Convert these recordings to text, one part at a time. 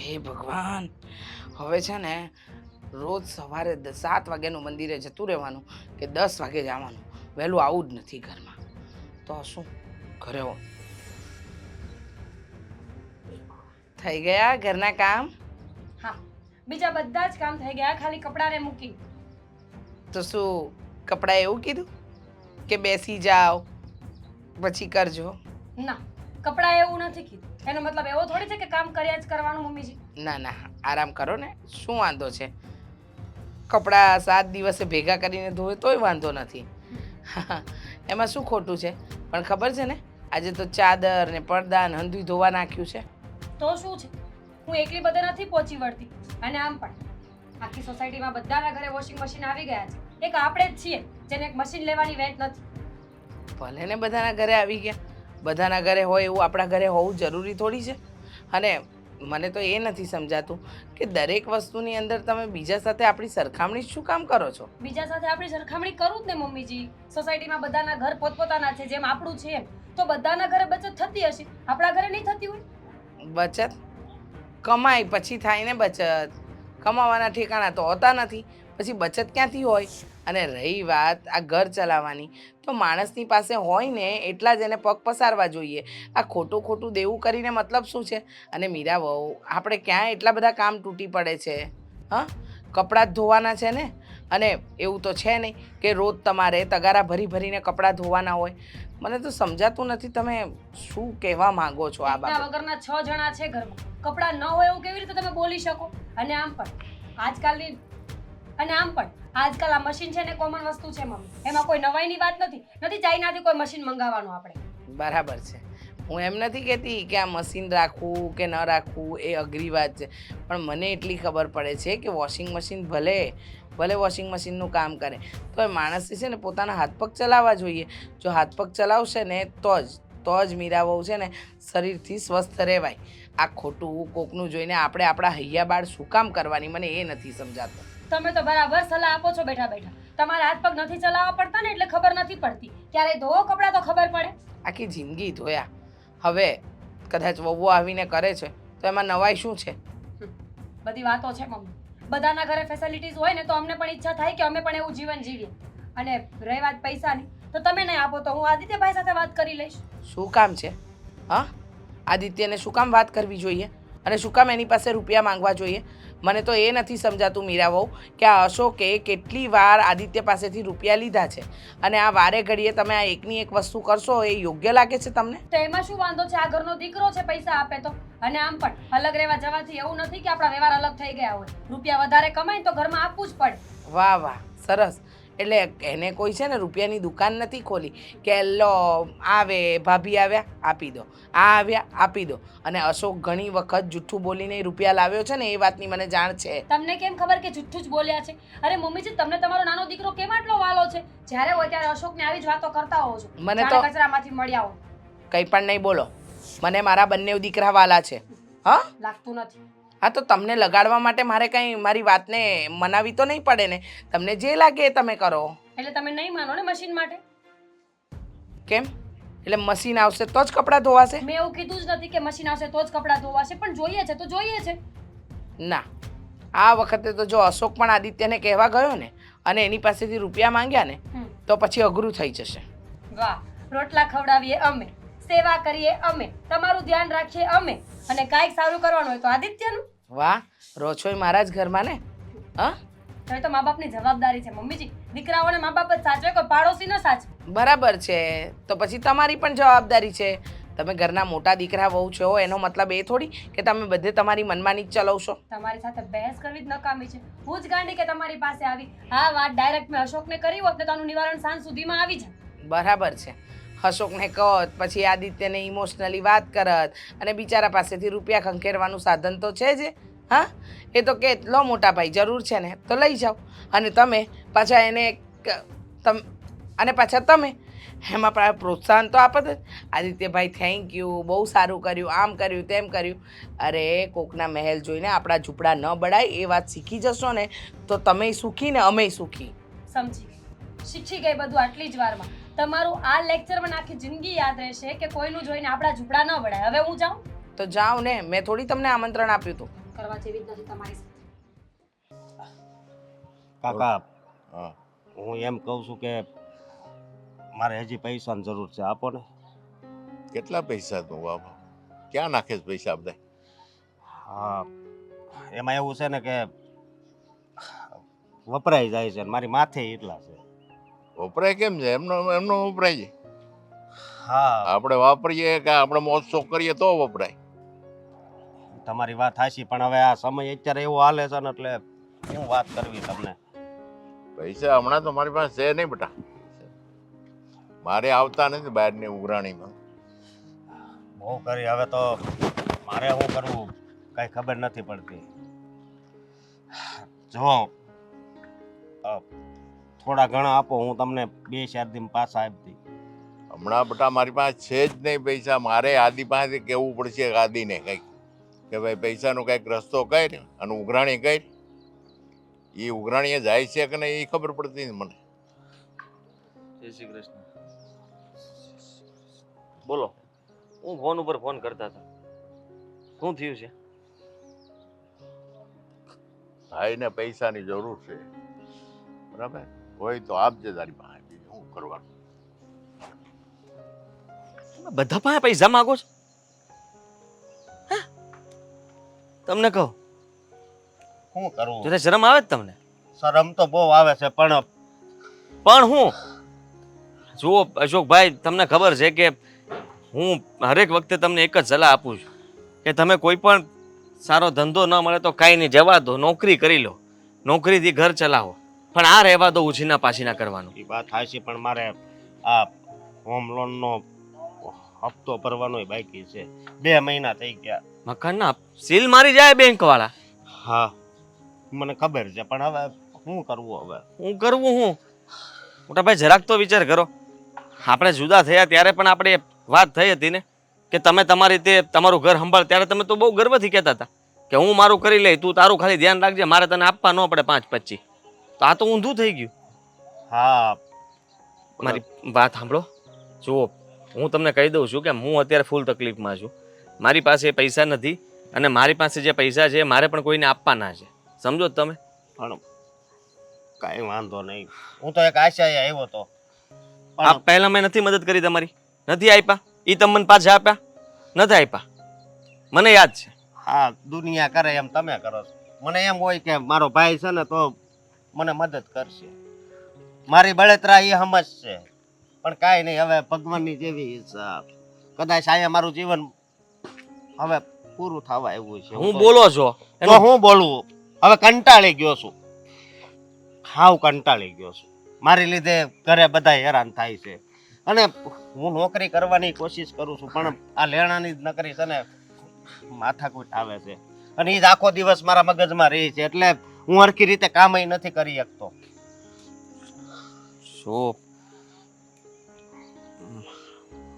હે ભગવાન, હવે છે ને રોજ સવારે 7 વાગ્યાનું મંદિરે જતું રહેવાનું કે 10 વાગે જવાનું, વહેલું આવું જ નથી ઘરમાં. તો શું ઘરે થઈ ગયા ઘરના કામ? હા, બીજા બધા જ કામ થઈ ગયા, ખાલી કપડાને મૂકી. તો શું કપડાં એવું કીધું કે બેસી જાઓ પછી કરજો? ના, કપડાં એવું નથી કીધું. એનો મતલબ એવો થોડી છે કે કામ કર્યા જ કરવાનું મમ્મીજી. ના ના, આરામ કરો ને, શું વાંધો છે? કપડાં 7 દિવસે ભેગા કરીને ધોવે તોય વાંધો નથી. એમાં શું ખોટું છે? પણ ખબર છે ને, આજે તો ચાદર ને પડદા ને હંધુય ધોવા નાખ્યું છે. તો શું છે, હું એકલી બધે નથી પહોંચી વળતી. અને આમ પણ આખી સોસાયટીમાં બધાના ઘરે વોશિંગ મશીન આવી ગયા છે. એક આપણે જ છીએ જેને એક મશીન લેવાની વેત નથી. ભલે ને બધાના ઘરે આવી ગયા, બધાના ઘરે હોય એવું આપણા ઘરે હોવું જરૂરી થોડી છે. અને મને તો એ નથી સમજાતું કે દરેક વસ્તુની અંદર તમે બીજા સાથે આપણી સરખામણી શું કામ કરો છો? બીજા સાથે આપણી સરખામણી કરું જ ને મમ્મીજી. સોસાયટીમાં બધાના ઘર પોતપોતાના છે, જેમ આપણું છે એમ. તો બધાના ઘરે બચત થતી હશે, આપણા ઘરે નહીં થતી હોય? બચત કમાય પછી થાય ને બચત. કમાવાના ઠેકાણા તો હોતા નથી, પછી બચત ક્યાંથી હોય? અને રહી વાત આ ઘર ચલાવવાની, તો માણસની પાસે હોય ને એટલા જ એને પગ પસારવા જોઈએ. આ ખોટું ખોટું દેવું કરીને મતલબ શું છે? અને મીરા વહુ, આપણે ક્યાં એટલા બધા કામ તૂટી પડે છે? હા, કપડાં જ ધોવાના છે ને. અને એવું તો છે નહીં કે રોજ તમારે તગારા ભરી ભરીને કપડાં ધોવાના હોય. મને તો સમજાતું નથી તમે શું કહેવા માંગો છો આ એકના બાબત? વગરના 6 જણા છે ઘરમાં. કપડાં ન હોય એવું કેવી રીતે તમે બોલી શકો? અને આમ પણ આજકાલ આ મશીન છે ને કોમન વસ્તુ છે મમ્મી. એમાં કોઈ નવાઈની વાત નથી ચાઇનાથી કોઈ મશીન મંગાવવાનું આપણે. બરાબર છે. હું એમ નથી કહેતી કે આ મશીન રાખવું કે ન રાખવું એ અઘરી વાત છે, પણ મને એટલી ખબર પડે છે કે વોશિંગ મશીન ભલે વોશિંગ મશીનનું કામ કરે, તો એ માણસે છે ને પોતાના હાથ પગ ચલાવવા જોઈએ. જો હાથ પગ ચલાવશે ને તો જ મીરા વહુ છે ને શરીરથી સ્વસ્થ રહેવાય. આ ખોટું કોકનું જોઈને આપણે આપણા હૈયા બાળ શું કામ કરવાની, મને એ નથી સમજાતું. તમે તો બરાબર સલાહ આપો છો બેઠા બેઠા. તમારા હાથ પગ નથી ચલાવવા પડતા ને એટલે ખબર નથી પડતી. ક્યારે ધોવો કપડાં તો ખબર પડે. આખી જિંદગી ધોયા, હવે કદાચ વહુ આવીને કરે છે તો એમાં નવાઈ શું છે? બધી વાતો છે મમ્મી. બધાના ઘરે ફેસિલિટીઝ હોય ને તો અમને પણ ઈચ્છા થાય કે અમે પણ એવું જીવન જીવીએ. અને રહી વાત પૈસાની, તો તમે નહીં આપો તો હું આદિત્યભાઈ સાથે વાત કરી લઈશ. શું કામ છે? હા, આદિત્યને શું કામ વાત કરવી જોઈએ અને શું કામ એની પાસે રૂપિયા માંગવા જોઈએ? મને તો એ નથી સમજાતું મીરા વહુ કે આ અશોકે કેટલી વાર આદિત્ય પાસેથી રૂપિયા લીધા છે અને આ વારે ઘડીએ તમે આ એકની એક વસ્તુ કરશો એ યોગ્ય લાગે છે તમને? તો એમાં શું વાંધો છે? આ ઘરનો દીકરો છે, પૈસા આપે તો. અને આમ પણ અલગ રહેવા જવાથી એવું નથી કે આપણા વ્યવહાર અલગ થઈ ગયા હોય. રૂપિયા વધારે કમાય તો ઘરમાં આપવું જ પડે. વાહ વાહ, સરસ. એટલે એને કોઈ છે ને રૂપિયાની દુકાન નથી ખોલી કે લો આવે ભાભી આવ્યા આપી દો, આ આવ્યા આપી દો. અને અશોક ઘણી વખત જૂઠું બોલીને રૂપિયા લાવ્યો છે ને એ વાતની મને જાણ છે. તમને કેમ ખબર કે જુઠ્ઠું જ બોલ્યા છે? અરે મમ્મીજી, તમને તમારો નાનો દીકરો કેમ આટલો વાલો છે? જ્યારે હોય ત્યારે અશોકને આવી જ વાતો કરતા હોવ છો. મને તો જાણે કચરામાંથી મળ્યા હો. કંઈ પણ નહીં બોલો. મને મારા બંને દીકરા વાલા છે. હા, લાગતું નથી. હા, તો તમને લગાડવા માટે મારે કંઈ મારી વાતને મનાવી તો નહીં પડે ને. તમને જે લાગે એ તમે કરો. એટલે તમે નહીં માનો ને મશીન માટે? કેમ? એટલે મશીન આવશે તો જ કપડાં ધોવાશે? મેં એવું કીધું જ નથી કે મશીન આવશે તો જ કપડાં ધોવાશે, પણ જોઈએ છે તો જોઈએ છે. ના, આ વખતે તો જો અશોક પણ આદિત્યને કહેવા ગયો ને અને એની પાસેથી રૂપિયા માંગ્યા ને તો પછી અઘરું થઈ જશે. વાહ, રોટલા ખવડાવીએ અમે, સેવા કરીએ અમે, તમારું ધ્યાન રાખીએ અમે, અને કાંઈક સારું કરવાનું હોય તો આદિત્યનું. વાહ, રોછોય મારા જ ઘરમાં ને. હા, તો એ તો મા બાપની જવાબદારી છે મમ્મીજી. દીકરાઓને મા બાપ જ સાચવે, કોઈ પાડોશી ન સાચવે. બરાબર છે. તો પછી તમારી પણ જવાબદારી છે. તમે ઘરના મોટા દીકરા વહુ છો એનો મતલબ એ થોડી કે તમે બધે તમારી મનમાની જ ચલાવશો. તમારી સાથે બહેસ કરવી જ નકામી છે. હું જ ગાંડી કે તમારી પાસે આવી. હા, વાત ડાયરેક્ટ મેં અશોકને કરી હોત ને તો આનું નિવારણ સાંજ સુધીમાં આવી જાય. બરાબર છે. અશોકને કહો પછી આદિત્યને ઇમોશનલી વાત કરત અને બિચારા પાસેથી રૂપિયા ખંખેરવાનું સાધન તો છે જ. હા, એ તો કે લો મોટા ભાઈ જરૂર છે ને તો લઈ જાઓ. અને તમે પાછા એને તમે એમાં પણ પ્રોત્સાહન તો આપત જ. આદિત્યભાઈ થેન્ક યુ, બહુ સારું કર્યું, આમ કર્યું તેમ કર્યું. અરે કોકના મહેલ જોઈને આપણા ઝૂંપડા ન બળાય એ વાત શીખી જશો ને તો તમે સુખી ને અમે સુખી. સમજી ગઈ, શીખી ગઈ બધું આટલી જ વારમાં. તમારું આ લેક્ચર મને આખી જિંદગી યાદ રહેશે કે કોઈનું જોઈને આપણા ઝૂંપડા ન બળાય. હવે હું જાઉં? તો જાઓ ને, મેં થોડી તમને આમંત્રણ આપ્યું હતું. કરવા જેવી જ નથી તમારી સાથે. કાકા હા હું એમ કહું છું કે મારે હજી પૈસાની જરૂર છે, આપો ને. કેટલા પૈસા તું બાપા ક્યાં નાખે છે પૈસા બધા? હા, એમાં એવું છે ને કે વપરાઈ જાય છે ને મારી માથે એટલા છે. વપરાય કેમ છે? એમનો એમનો વપરાય છે. હા, આપણે વાપરીએ કે આપણે મોજ કરીએ તો વપરાય. તમારી વાત હાચી, પણ હવે આ સમય અત્યારે એવો હાલે છે ને એટલે શું વાત કરવી તમને. પૈસા હમણાં તો મારી પાસે છે નહીં બેટા. મારે આવતા નથી બહારની ઉઘરાણીમાં. બહુ કરી, હવે તો મારે શું કરવું કઈ ખબર નથી પડતી. જો થોડા ઘણા આપો, હું તમને 2-4 દિન પાછા આપી દઈ. હમણાં બેટા મારી પાસે છે જ નહીં પૈસા. મારે આદિ પાસેથી કહેવું પડશે આદિને કંઈક કે ભાઈ પૈસાનો કંઈક રસ્તો કર અને ઉઘરાણી કર. એ ઉઘરાણીએ જાય છે કે નહીં એ ખબર પડતી નથી મને. જય શ્રી કૃષ્ણ. બોલો, હું ફોન ઉપર ફોન કરતા હતા. શું થયું છે? ભાઈને પૈસાની જરૂર છે, બરાબર? હોય તો આપજે તારી પાસે. બીજું શું કરવાનું? તમે બધા પાસે પૈસા માંગો છો? હે? તમને કહો, શું કરવું? જોતે શરમ આવે જ તમને? શરમ તો બહુ આવે છે, પણ હું જુઓ અશોકભાઈ, તમને ખબર છે કે હું હરેક વખતે તમને એક જ સલાહ આપું છું કે તમે કોઈ પણ સારો ધંધો ન મળે તો કાંઈ નહીં, જવા દો, નોકરી કરી લો, નોકરીથી ઘર ચલાવો, પણ આ રહેવા દો ઉછીના પાછીના કરવાનું. એ વાત હાચી, પણ મારે આ હોમ લોનનો હપ્તો ભરવાનો બાકી છે. 2 મહિના થઈ ગયા. મકાનના સીલ મારી જાય બેંક વાળા. હા, મને ખબર છે, પણ હવે શું કરવું? હવે હું કરવું હું? મોટા ભાઈ જરાક તો વિચાર કરો. આપણે જુદા થયા ત્યારે પણ આપણે વાત થઈ હતી ને કે તમે તમારી રીતે તમારું ઘર સંભાળ, ત્યારે તમે તો બહુ ગર્વથી કહેતા હતા કે હું મારું કરી લઈ, તું તારું ખાલી ધ્યાન રાખજે, મારે તને આપવા ન પડે 5-25. તો આ તો ઊંધું થઈ ગયું. હા, મારી વાત સાંભળો. જુઓ, હું તમને કહી દઉં છું કે હું અત્યારે ફૂલ તકલીફમાં છું. મારી પાસે પૈસા નથી અને મારી પાસે જે પૈસા છે મારે પણ કોઈને આપવાના છે. સમજો જ તમે? પણ કાંઈ વાંધો નહીં. હું તો એક આશાએ આવ્યો હતો. આ પહેલા મેં નથી મદદ કરી તમારી? નથી આપ્યા? એ તમને પાછા આપ્યા? નથી આપ્યા? મને યાદ છે. હા, દુનિયા કરે એમ તમે કરો છો. મને એમ હોય કે મારો ભાઈ છે ને તો મને મદદ કરશે. મારી બળતરા એ સમજશે, પણ કાંઈ નહીં. હવે ભગવાનની જેવી ઈચ્છા. કદાચ અહીંયા મારું જીવન હવે પૂરું થવા આવ્યું છે. હું બોલો છો તો હું બોલવું? હવે કંટાળી ગયો છું. હાવ કંટાળી ગયો છું. મારી લીધે ઘરે બધા હેરાન થાય છે અને હું નોકરી કરવાની કોશિશ કરું છું, પણ આ લેણાની જ નોકરી છે ને માથાકૂટ આવે છે અને એ જ આખો દિવસ મારા મગજમાં રહે છે, એટલે હું હરખી રીતે કામય નથી કરી શકતો. શું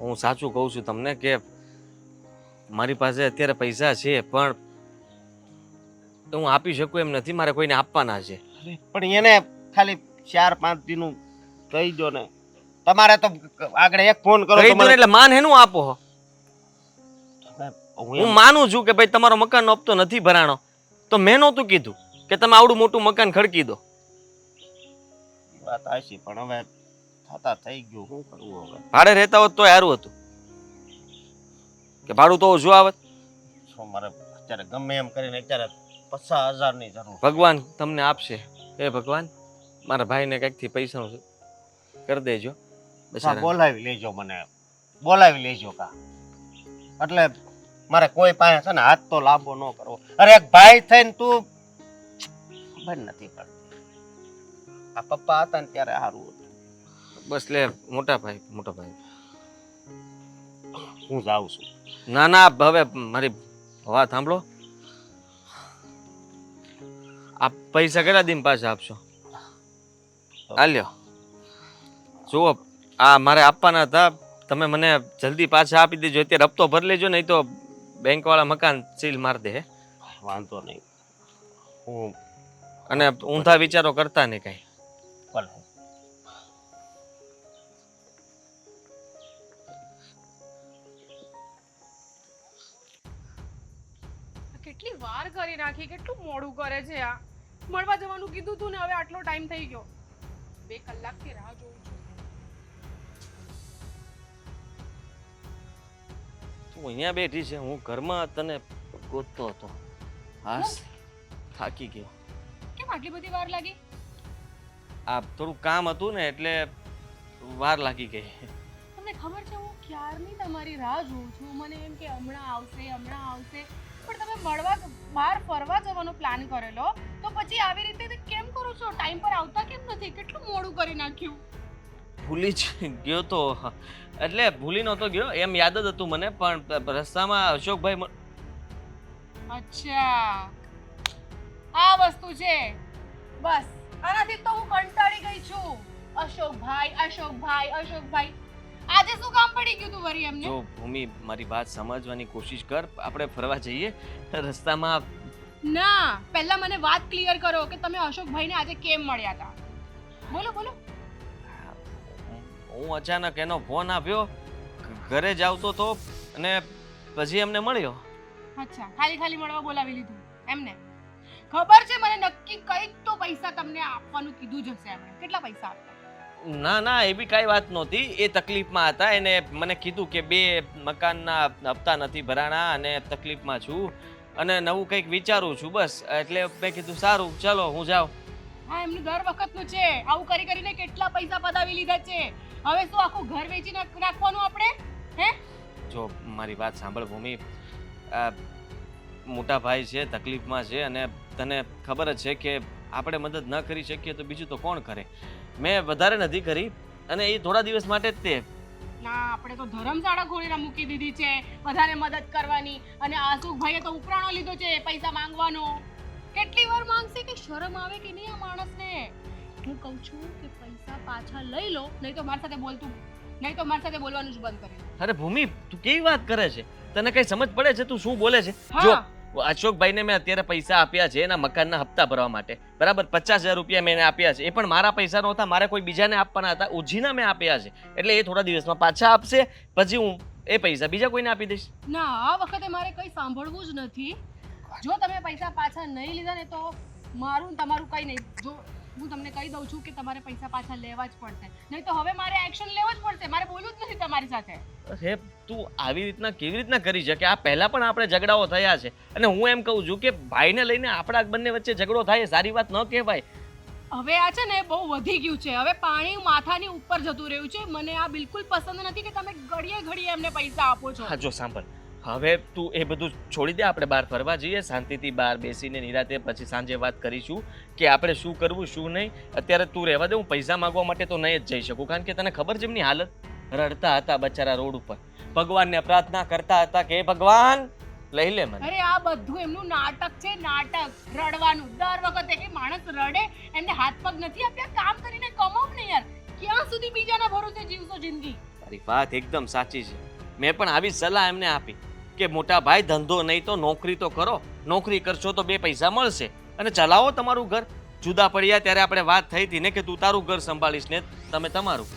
હું સાચું કહું છું તમને કે મારી પાસે અત્યારે પૈસા છે પણ હું આપી શકું એમ નથી. મારે કોઈને આપવાના છે. પણ એને ખાલી 4-5 દિનનું કહી દો ને. તમારે તો આગળ એક ફોન કરો કહી તો દો ને, એટલે માન હેનું આપો? હું માનું છું કે ભાઈ તમારો મકાનનો હપ્તો નથી ભરાણો, તો મેં નહોતું કીધું કે તમે આવડું મોટું મકાન ખડકી દો. વાત હાચી, પણ હવે થતા થઈ ગયું, શું કરવું હવે? ભાડે રહેતા હોત તો સારું હતું કે ભાડું તો ઓછું આવત. શું મારે અત્યારે ગમે એમ કરીને અત્યારે 50,000ની જરૂર. ભગવાન તમને આપશે. હે ભગવાન, મારા ભાઈને કંઈકથી પૈસાનું કરી દેજો. હા, બોલાવી લેજો મને, બોલાવી લેજો કા. એટલે મારે કોઈ પાસે છે ને હાથ તો લાંબો ન કરવો. અરે એક ભાઈ થઈને તું ખબર નથી પડતી. આ પપ્પા હતા ને ત્યારે સારું હતું. બસ લે મોટા ભાઈ, મોટા ભાઈ. હું જાઉં છું. ના ના, હવે મારી વાત સાંભળો. આ પૈસા કેટલા દિન પાછા આપશો? હાલ્યો જુઓ, આ મારે આપવાના હતા, તમે મને જલ્દી પાછા આપી દેજો. અત્યારે હપ્તો ભરી લેજો, નહીં તો બેંક વાળા મકાન સીલ મારી દે. વાંધો નહીં. હું અને ઊંધા વિચારો કરતા નહીં કઈ. ભલે. કેટલી વાર વાર કરી નાખી. કેટલું મોડું કરે છે આ. મળવા જવાનું કીધું તું ને હવે આટલો ટાઈમ થઈ ગયો. 2 કલાકથી રાહ જોઉં છું. તું અહીંયા બેઠી છે, હું ઘરમાં તને ગોતતો હતો. હાસ, થાકી ગયો. કેમ આટલી બધી વાર લાગી? આ થોડું કામ હતું ને એટલે વાર લાગી ગઈ. તમને ખબર છે હું ક્યારની તમારી રાહ જોઉં છું. મને એમ કે હમણાં આવશે. પણ તમે મળવા બહાર ફરવા જવાનો પ્લાન કરેલો તો પછી આવી રીતે કેમ કરો છો? ટાઈમ પર આવતા કેમ નથી? કેટલું મોડું કરી નાખ્યું. ભૂલી જ ગયો તો. એટલે ભૂલી નહોતો ગયો, એમ યાદ જ હતું મને, પણ રસ્તામાં અશોકભાઈ અચ્છા, આ વસ્તુ છે. બસ આનાથી તો હું કંટાળી ગઈ છું. અશોકભાઈ. આજે શું કામ પડી ગયું તું વરી એમને? જો ભૂમિ, મારી વાત સમજવાની કોશિશ કર. આપણે ફરવા જઈએ રસ્તામાં. ના, પહેલા મને વાત ક્લિયર કરો કે તમે અશોકભાઈને આજે કેમ મળ્યા હતા. બોલો. હું અચાનક એનો ફોન આવ્યો, ઘરે જ આવતો હતો અને પછી એમને મળ્યો. અચ્છા, ખાલી મળવા બોલાવી લીધું એમને? ખબર છે મને નક્કી કંઈક તો પૈસા તમને આપવાનું કીધું જ હશે એમણે. કેટલા પૈસા આપ્યા? ના, એવી કાંઈ વાત નહોતી. એ તકલીફમાં હતા. એને મને કીધું કે 2 મકાનના હપ્તા નથી ભરાણા અને તકલીફમાં છું અને નવું કંઈક વિચારું છું, બસ. એટલે મેં કીધું સારું, ચલો હું જાઉં. હા, એમનું દર વખતનું છે. આવું કરીને કેટલા પૈસા પડાવી લીધા છે. હવે શું આખું ઘર વેચી નાખવાનું આપણે? હે? જો મારી વાત સાંભળ ભૂમિ, આ મોટા ભાઈ છે, તકલીફમાં છે અને તને ખબર જ છે કે આપણે મદદ ન કરી શકીએ તો બીજું તો કોણ કરે. મેં વધારે નથી કરી અને એ થોડા દિવસ માટે જ તે. ના, આપણે તો ધર્મશાળા ખોલીને મૂકી દીધી છે બધાને મદદ કરવાની. અને આસુભાઈએ તો ઉપરાણો લીધો છે પૈસા માંગવાનો. કેટલી વાર માંગશે? કે શરમ આવે કે નહીં આ માણસને? હું કહું છું કે પૈસા પાછા લઈ લો, નહીં તો મારી સાથે બોલવાનું જ બંધ કરી દો. અરે ભૂમિ, તું કેવી વાત કરે છે? તને કઈ સમજ પડે છે? તું શું બોલે છે? હા. જો અશોકભાઈને મેં અત્યારે પૈસા આપ્યા છે એના મકાનના હપ્તા ભરવા માટે, બરાબર? 50,000 રૂપિયા મેં એને આપ્યા છે. એ પણ મારા પૈસા નહોતા, મારે કોઈ બીજાને આપવાના હતા. ઉજીના મેં આપ્યા છે. એટલે એ થોડા દિવસમાં પાછા આપશે, પછી હું એ પૈસા બીજા કોઈને આપી દઈશ. ના, આ વખતે મારે કંઈ સાંભળવું જ નથી. જો તમે પૈસા પાછા નહીં લીધા ને તો મારું ને તમારું કંઈ નહીં. જો હું તમને કહી દઉં છું કે તમારે પૈસા પાછા લેવા જ પડશે, નહીં તો હવે મારે એક્શન લેવો જ પડશે. મારે બોલવું જ નથી તમારી સાથે. અરે તું આવી રીતના કેવી રીતના કરી શકે? આ પહેલા પણ આપણે ઝઘડાઓ થયા છે અને હું એમ કહું છું કે ભાઈને લઈને આપણા બંને વચ્ચે ઝઘડો થાય એ સારી વાત ન કહેવાય. હવે આ છે ને બહુ વધી ગયું છે. હવે પાણી માથાની ઉપર જતું રહ્યું છે. મને આ બિલકુલ પસંદ નથી કે તમે ઘડીએ એમને પૈસા આપો છો. હા, જો સાંભળ, હવે તું એ બધું છોડી દે. આપણે બહાર ફરવા જઈએ, શાંતિથી બહાર બેસીને નિરાતે પછી સાંજે વાત કરીશું કે આપણે શું કરવું શું નહીં. અત્યારે તું રહેવા દે. હું પૈસા માંગવા માટે તો નહીં જ જઈ શકું, કારણ કે તને ખબર છે એમની હાલત. રડતા હતા બચારા રોડ ઉપર, ભગવાનને પ્રાર્થના કરતા હતા કે હે ભગવાન લઈ લે મને. અરે આ બધું એમનું નાટક છે. નાટક રડવાનું. દર વખતે કે માણસ રડે, એમને હાથ પગ નથી આપ્યા? કામ કરીને કમાવ ને યાર. ક્યાં સુધી બીજાના ભરોસે જીવશો જિંદગી? તારી વાત એકદમ સાચી છે. મેં પણ આવી સલાહ એમને આપી કે મોટા ભાઈ, ધંધો નહીં તો નોકરી તો કરો. નોકરી કરશો તો 2 પૈસા મળશે અને ચલાવો તમારું ઘર. જુદા પડ્યા ત્યારે આપણે વાત થઈ હતી ને કે તું તારું ઘર સંભાળીશ ને તમે તમારું.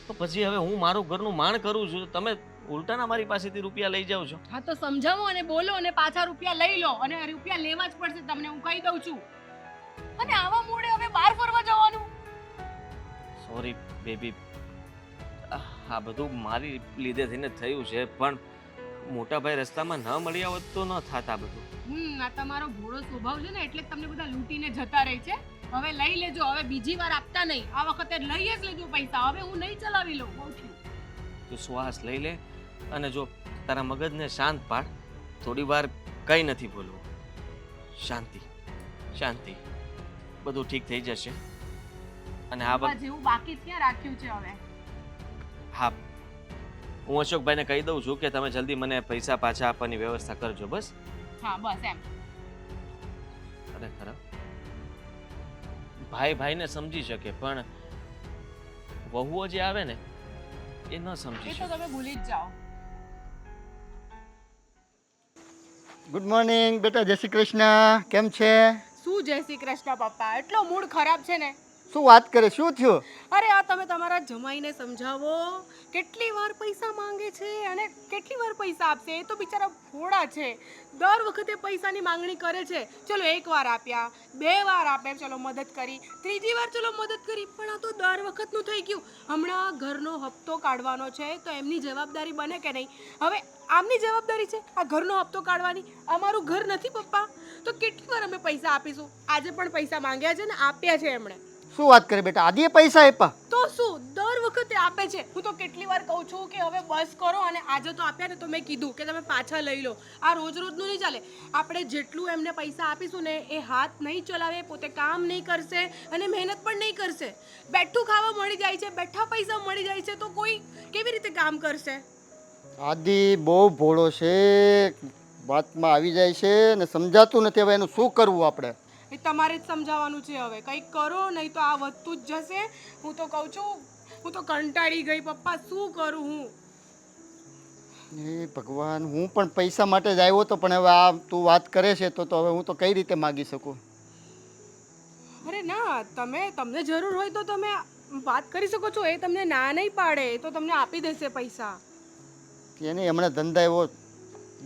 તો પછી હવે હું મારું ઘરનું માણ કરું છું, તમે ઉલટાના મારી પાસેથી રૂપિયા લઈ જાઓ છો. હા તો સમજાવો અને બોલો અને પાછા રૂપિયા લઈ લો. અને રૂપિયા લેવા જ પડશે તમને, હું કહી દઉં છું. અને આવા મૂડે હવે બહાર ફરવા જવાનું? સોરી બેબી, આ બધું મારી લીધે થઈને થયું છે, પણ મોટા ભાઈ રસ્તામાં ન મળ્યા હોત તો ન થાત આ બધું. આ તમારો ભોળો સ્વભાવ છે ને, એટલે જ તમને બધા લૂંટીને જતા રહે છે. હવે લઈ લેજો. હવે બીજી વાર આપતા નહીં. આ વખતે લઈ જ લેજો પૈસા. હવે હું નહીં ચલાવી લઉં. બહુ થયું. તું શ્વાસ લઈ લે અને જો તારા મગજને શાંત પાડ. થોડી વાર કંઈ નથી બોલવું. શાંતિ. બધું ઠીક થઈ જશે. અને આ આ જેવું બાકી ક્યાં રાખ્યું છે હવે? હા, હું અશોકભાઈને કહી દઉં છું કે તમે જલ્દી મને પૈસા પાછા આપવાની વ્યવસ્થા કરજો, બસ. હા, બસ એમ. ખરેખર ભાઈ ભાઈને સમજી શકે, પણ વહુઓ જે આવે ને એ ન સમજી એ તો શકે. તમે ભૂલી જ જાઓ. ગુડ મોર્નિંગ બેટા. જય શ્રી કૃષ્ણ. કેમ છે? શું જય શ્રી કૃષ્ણ પપ્પા? એટલો મૂડ ખરાબ છે ને. શું વાત કરે, શું થયું? અરે આ તમે તમારા જમાઈને સમજાવો, કેટલી વાર પૈસા માંગે છે અને કેટલી વાર પૈસા આપશે. એ તો બિચારા ભોળા છે, દર વખતે પૈસાની માંગણી કરે છે. ચલો એક વાર આપ્યા, 2 વાર આપે, ચલો મદદ કરી, ત્રીજી વાર ચલો મદદ કરી, પણ આ તો દર વખતનું થઈ ગયું. હમણાં ઘરનો હપ્તો કાઢવાનો છે તો એમની જવાબદારી બને કે નહીં? હવે આમની જવાબદારી છે આ ઘરનો હપ્તો કાઢવાની. અમારું ઘર નથી પપ્પા, તો કેટલી વાર અમે પૈસા આપીશું? આજે પણ પૈસા માંગ્યા છે ને આપ્યા છે એમણે. શું વાત કરે બેટા, આદિએ પૈસા આપ્યા? તો શું, દર વખતે આપે છે. હું તો કેટલી વાર કહું છું કે હવે બસ કરો, અને આજે તો આપ્યા ને તો મેં કીધું કે તમે પાછા લઈ લો. આ રોજ રોજનું નહીં ચાલે. આપણે જેટલું એમને પૈસા આપીશું ને એ હાથ નહીં ચલાવે, પોતે કામ નહીં કરશે અને મહેનત પણ નહીં કરશે. બેઠું ખાવા મળી જાય છે, બેઠા પૈસા મળી જાય છે, તો કોઈ કેવી રીતે કામ કરશે? આદિ બહુ ભોળો છે, વાતમાં આવી જાય છે ને સમજાતું નથી. હવે એનું શું કરવું આપણે? એ તમારે જ સમજાવવાનું છે. હવે કંઈક કરો, નહીં તો આ વધતું જ જશે. હું તો કહું છું, હું તો કંટાળી ગઈ પપ્પા, શું કરું હું? એ ભગવાન, હું પણ પૈસા માટે જ આવ્યો હતો, પણ હવે આ તું વાત કરે છે તો હવે હું તો કઈ રીતે માગી શકું? અરે ના, તમને જરૂર હોય તો તમે વાત કરી શકો છો. એ તમને ના નહીં પાડે, એ તો તમને આપી દેશે પૈસા. એને હમણાં ધંધા એવો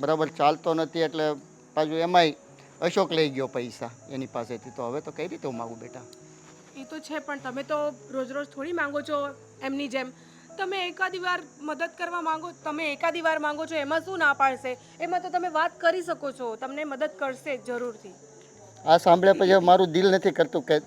બરાબર ચાલતો નથી, એટલે પાછું એમાંય અશોક લઈ ગયો પૈસા એની પાસેથી. તો હવે તો કઈ રીતે હું માગું બેટા? એ તો છે, પણ તમે તો રોજ રોજ થોડી માંગો છો એમની જેમ. તમે એકાદી વાર મદદ કરવા માંગો, તમે એકાદી વાર માંગો છો, એમાં શું ના પાડશે? એમાં તો તમે વાત કરી શકો છો, તમને મદદ કરશે જ જરૂરથી. આ સાંભળ્યા પછી મારું દિલ નથી કરતું કે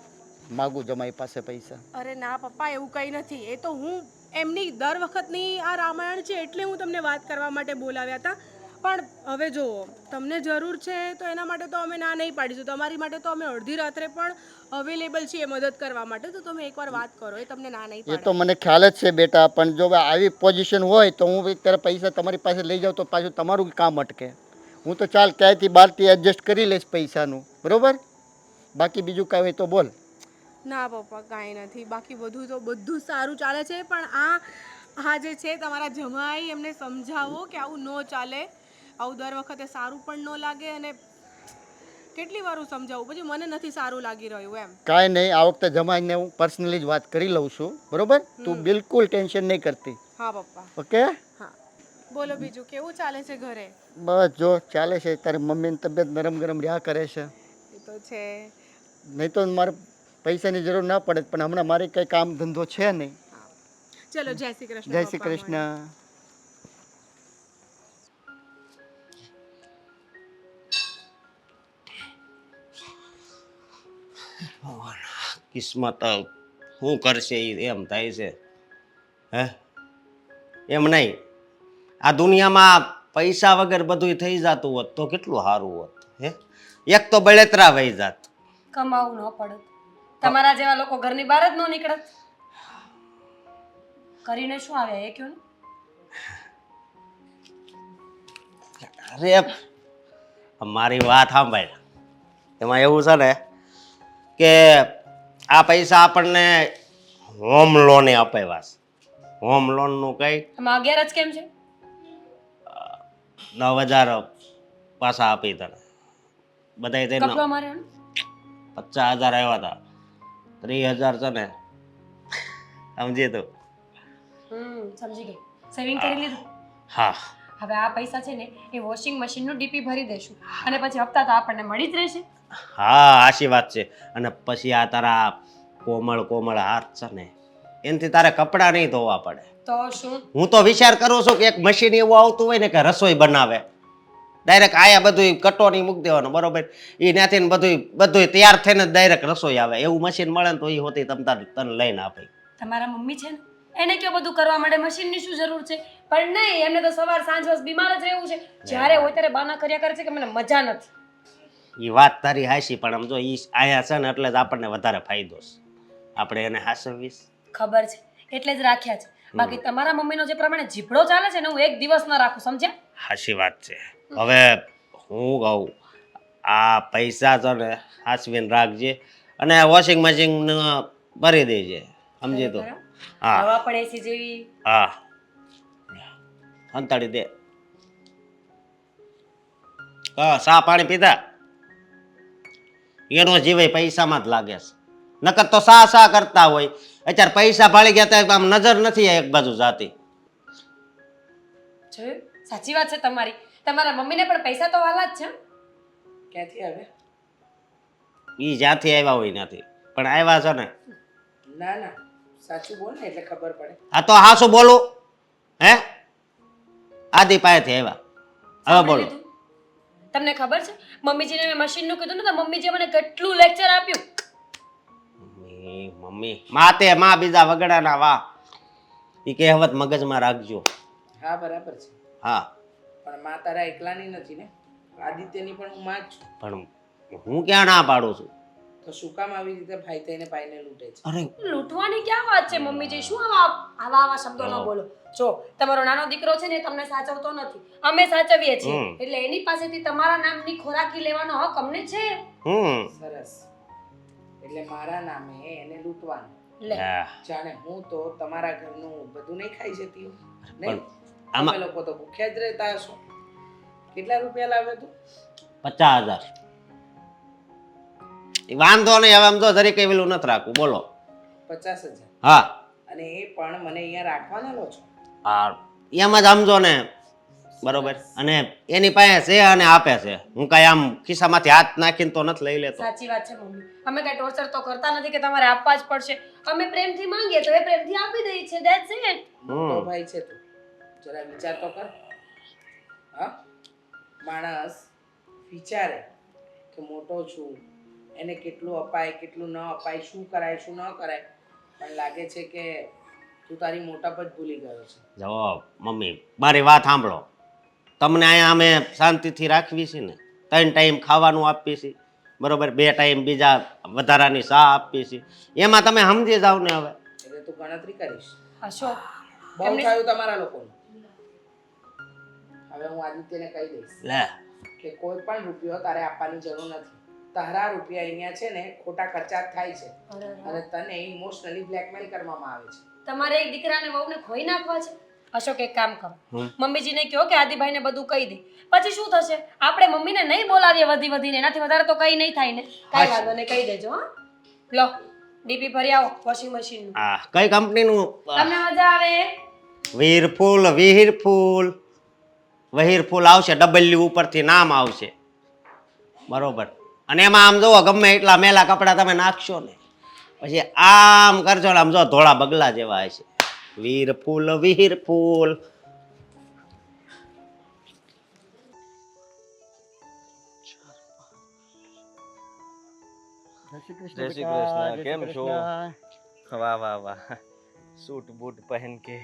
માગું જમાઈ પાસે પૈસા. અરે ના પપ્પા, એવું કંઈ નથી. એ તો હું એમની દર વખતની આ રામાયણ છે એટલે હું તમને વાત કરવા માટે બોલાવ્યા હતા. પણ હવે જુઓ, તમને જરૂર છે તો એના માટે તો અમે ના નહીં પાડીશું. તમારી માટે તો અમે અડધી રાત્રે પણ અવેલેબલ છીએ મદદ કરવા માટે. તો તમે એકવાર વાત કરો, એ તમને ના નહીં એ પાડે. તો મને ખ્યાલ જ છે બેટા, પણ જો આવી પોઝિશન હોય તો હું અત્યારે પૈસા તમારી પાસે લઈ જાઉં તો પાછું તમારું કામ અટકે. હું તો ચાલ ક્યાંયથી બહારથી એડજસ્ટ કરી લઈશ પૈસાનું, બરોબર? બાકી બીજું કાંઈ હોય તો બોલ. ના પપ્પા, કાંઈ નથી. બાકી બધું સારું ચાલે છે. પણ આ જે છે તમારા જમાઈ, એમને સમજાવો કે આવું ન ચાલે. આવું દર વખતે સારું પણ ન લાગે. અને કેટલી વાર હું સમજાવું, પછી મને નથી સારું લાગી રહ્યું એમ. કાંઈ નહીં, આ વખતે જમાઈને હું પર્સનલી જ વાત કરી લઉં છું, બરોબર? તું બિલકુલ ટેન્શન નહીં કરતી. હા પપ્પા. ઓકે? હા, બોલો બીજું કેવું ચાલે છે ઘરે? બસ જો ચાલે છે. તારી મમ્મીની તબિયત નરમ ગરમ રહ્યા કરે છે. એ તો છે. નહીં તો મારે પૈસાની જરૂર ના પડે, પણ હમણાં મારે કંઈ કામ ધંધો છે નહીં. ચલો, જય શ્રી કૃષ્ણ. જય શ્રી પપ્પા, કૃષ્ણ. કિસ્મત શું કરશે ઈ એમ થાય છે. હે એમ નહીં, આ દુનિયામાં પૈસા વગર બધું થઈ જતું હોત તો કેટલું સારું હોત. હે એક તો બળેતરા વહી જાત. કમાવું ન પડત. તમારા જેવા લોકો ઘરની બહાર જ ન નીકળત. કરીને શું આવે એ કયો ને? અરે મારી વાત સાંભળ. એમાં એવું છે ને કે આ પૈસા આપણને હોમ લોને અપાવ્યા છે. હોમ લોનનું કઈ આમાં 11 જ કેમ છે? 9,000 પાછા આપી તને. બધાય તેને કપડો મારે 50,000 આવ્યા હતા. 30,000 છે ને, સમજી તું? સમજી ગઈ. સેવિંગ કરી લીધું? હા. હવે આ પૈસા છે ને એ વોશિંગ મશીનનું ડીપી ભરી દેશું, અને પછી હપ્તા તો આપણને મળી જ રહેશે. હા, આશી વાત છે. અને પછી આ તારા કોમળ કોમળ હાથ છે ને, એનાથી તારે કપડાં નહીં ધોવા પડે. તો શું? હું તો વિચાર કરું છું કે એક મશીન એવું આવતું હોય ને કે રસોઈ બનાવે, ડાયરેક્ટ આયા બધું કટોરી મૂકી દેવાનું, બરોબર? એ ત્યાંથી બધું તૈયાર થઈને ડાયરેક્ટ રસોઈ આવે એવું મશીન મળે ને તો એ હોતી તને લઈને આપે. તમારા મમ્મી છે ને, એને કયો બધું કરવા માટે મશીનની શું જરૂર છે? પણ નહીં, એમને તો સવાર સાંજ બસ બીમાર જ રહેવું છે. જ્યારે હોય ત્યારે બાના કર્યા કરે છે કે મને મજા નથી. એ વાત તારી હાચી, પણ આમ જો ઈ આયા છે ને એટલે જ આપણને વધારે ફાયદો છે. આપણે એને હાસવીશ. ખબર છે, એટલે જ રાખ્યા છે. બાકી તમારા મમ્મીનો જે પ્રમાણે જીભડો ચાલે છે ને, હું એક દિવસ ન રાખું, સમજ્યા? હાચી વાત છે. હવે હું કહું, આ પૈસા છે ને હાચવીને રાખજે, અને વોશિંગ મશીન ભરી દેજે, સમજી તો? હા હવા પણ એસી જેવી. હા, અંતાડી દે. હા, ચા પાણી પીધા? એનો જીવે પૈસામાં જ લાગે છે. નકર તો સા સા કરતા હોય. અત્યારે પૈસા ભાળી ગયા તા આમ નજર નથી એક બાજુ જાતી. જોયું સાચી વાત છે તમારી. તમારા મમ્મીને પણ પૈસા તો વાલા જ છે. ક્યાંથી આવે? ઈ જ્યાંથી આવ્યા હોય ત્યાંથી પણ આવ્યા છે ને. ના ના, સાચું બોલ ને એટલે ખબર પડે. આ તો હાસું બોલું હે? આદિ પાસેથી આવ્યા. હવે સાંભળી બોલો. લીધું? તમને ખબર છે મમ્મીજીને મેં મશીનનું કીધું ને તો મમ્મીજીએ મને કેટલું લેક્ચર આપ્યું. મમ્મી માતે માં બીજા વગડાના વાહ. ઈ કહેવત મગજમાં રાખજો. હા બરાબર છે, હા પણ માં તારા એકલાની નથી ને, આદિત્યની પણ હું માં જ છું. પણ હું ક્યાં ના પાડું છું? તો શું કામ આવી રીતે ભાઈ થઈને ભાઈને લૂંટે છે? અરે લૂંટવાની ક્યાં વાત છે મમ્મીજી? શું આવા શબ્દો ન બોલો. જો તમારો નાનો દીકરો છે ને એ તમને સાચવતો નથી, અમે સાચવીએ છીએ. એટલે એની પાસેથી તમારા નામની ખોરાકી લેવાનો હક અમને છે. સરસ, એટલે મારા નામે એને લૂંટવાનું. લે હા. જાણે હું તો તમારા ઘરનું બધું નહીં ખાઈ જતી હોઉં. પણ નહીં, આમાં- તમે લોકો તો ભૂખ્યા જ રહેતા હશો. કેટલા રૂપિયા લાવ્યો તું? 50,000. વાંધો નહીં, હવે આમ તો જરી કઈ વેલું નથી રાખવું. બોલો. 50,000. હા અને એ પણ મને અહીંયા રાખવાના લો છો? હા એમ જ સમજો ને. બરોબર. અને એની પાસે છે અને આપે છે. હું કઈ આમ ખિસ્સામાંથી હાથ નાખીને તો નથી લઈ લેતો. સાચી વાત છે મમ્મી. અમે કઈ ટોર્ચર તો કરતા નથી કે તમારે આપવા જ પડશે. અમે પ્રેમથી માંગીએ તો એ પ્રેમથી આપી દઈએ છે. That's it. મોટો ભાઈ છે તું, જરા વિચાર તો કર. હા, માણસ વિચારે કે મોટો છું, એને કેટલું અપાય કેટલું ન અપાય, શું કરાય શું ન કરાય. પણ લાગે છે કે તું તારી મોટાપ જ ભૂલી ગયો છે. જવાબ મમ્મી મારી વાત સાંભળો. તમને અહીંયા અમે શાંતિથી રાખવી છે ને. 3 ટાઈમ ખાવાનું આપીએ છીએ. બરોબર. 2 ટાઈમ બીજા વધારાની ચા આપીએ છીએ. એમાં તમે સમજી જાવ ને. હવે એટલે તું ગણતરી કરીશ. અશોક બહુ થયું તમારા લોકોનું. હવે હું આદિત્યને કહી દઈશ લે કે કોઈ પણ રૂપિયો તારે આપવાની જરૂર નથી. તારા રૂપિયા અહીંયા છે ને ખોટા ખર્ચા જ થાય છે અને તને ઇમોશનલી બ્લેકમેલ કરવામાં આવે છે. તમારે એક દીકરાને વહુને ખોઈ નાખવા છે. અશોક એક કામ કરો, મમ્મીજીને કહો કે આદિભાઈને બધું કહી દે. પછી શું થશે? આપણે મમ્મીને નહીં બોલાવીએ વધીને, એનાથી વધારે તો કઈ નહીં થાય ને. કાંઈ વાંધો નહીં, કહી દેજો. હા લો ડીપી ભરી આવો વોશિંગ મશીનનું. આ કઈ કંપનીનું? તમને મજા આવે? વિહીરફૂલ આવશે. ડબલ્યુ ઉપરથી નામ આવશે. બરોબર. અને એમાં આમ જુઓ ગમે એટલા મેલા કપડા તમે નાખશો ને પછી આમ કરજો ને આમ જો ધોળા બગલા જેવા હશે. વીરફૂલ. જય શ્રી કૃષ્ણ. કેમ છો? વાહ વાહ વાહ. सूट बूट पहन के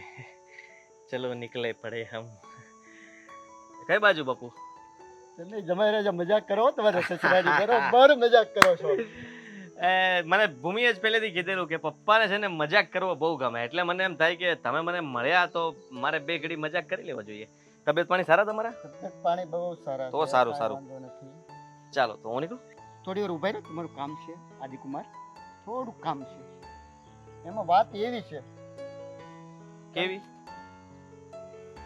चलो निकले पड़े हम. કઈ બાજુ બાપુ? તમે જમાઈ રહ્યા મજાક કરો તમારે સસરાની બરોબર મજાક કરો છો. મને ભૂમિએ જ પહેલેથી કીધેલું કે પપ્પાને છે ને મજાક કરવો બહુ ગમે. એટલે મને એમ થાય કે તમે મને મળ્યા તો મારે 2 ઘડી મજાક કરી લેવા જોઈએ. તબિયત પાણી સારા તમારા? તબિયત પાણી બહુ સારા તો છે, સારું, કાંઈ સારું. વાંધો નથી. ચાલો તો હું નીકળું. થોડી વાર ઉભા રહો, તમારું કામ છે આદિકુમાર, થોડું કામ છે. એમાં વાત એવી છે, કેવી?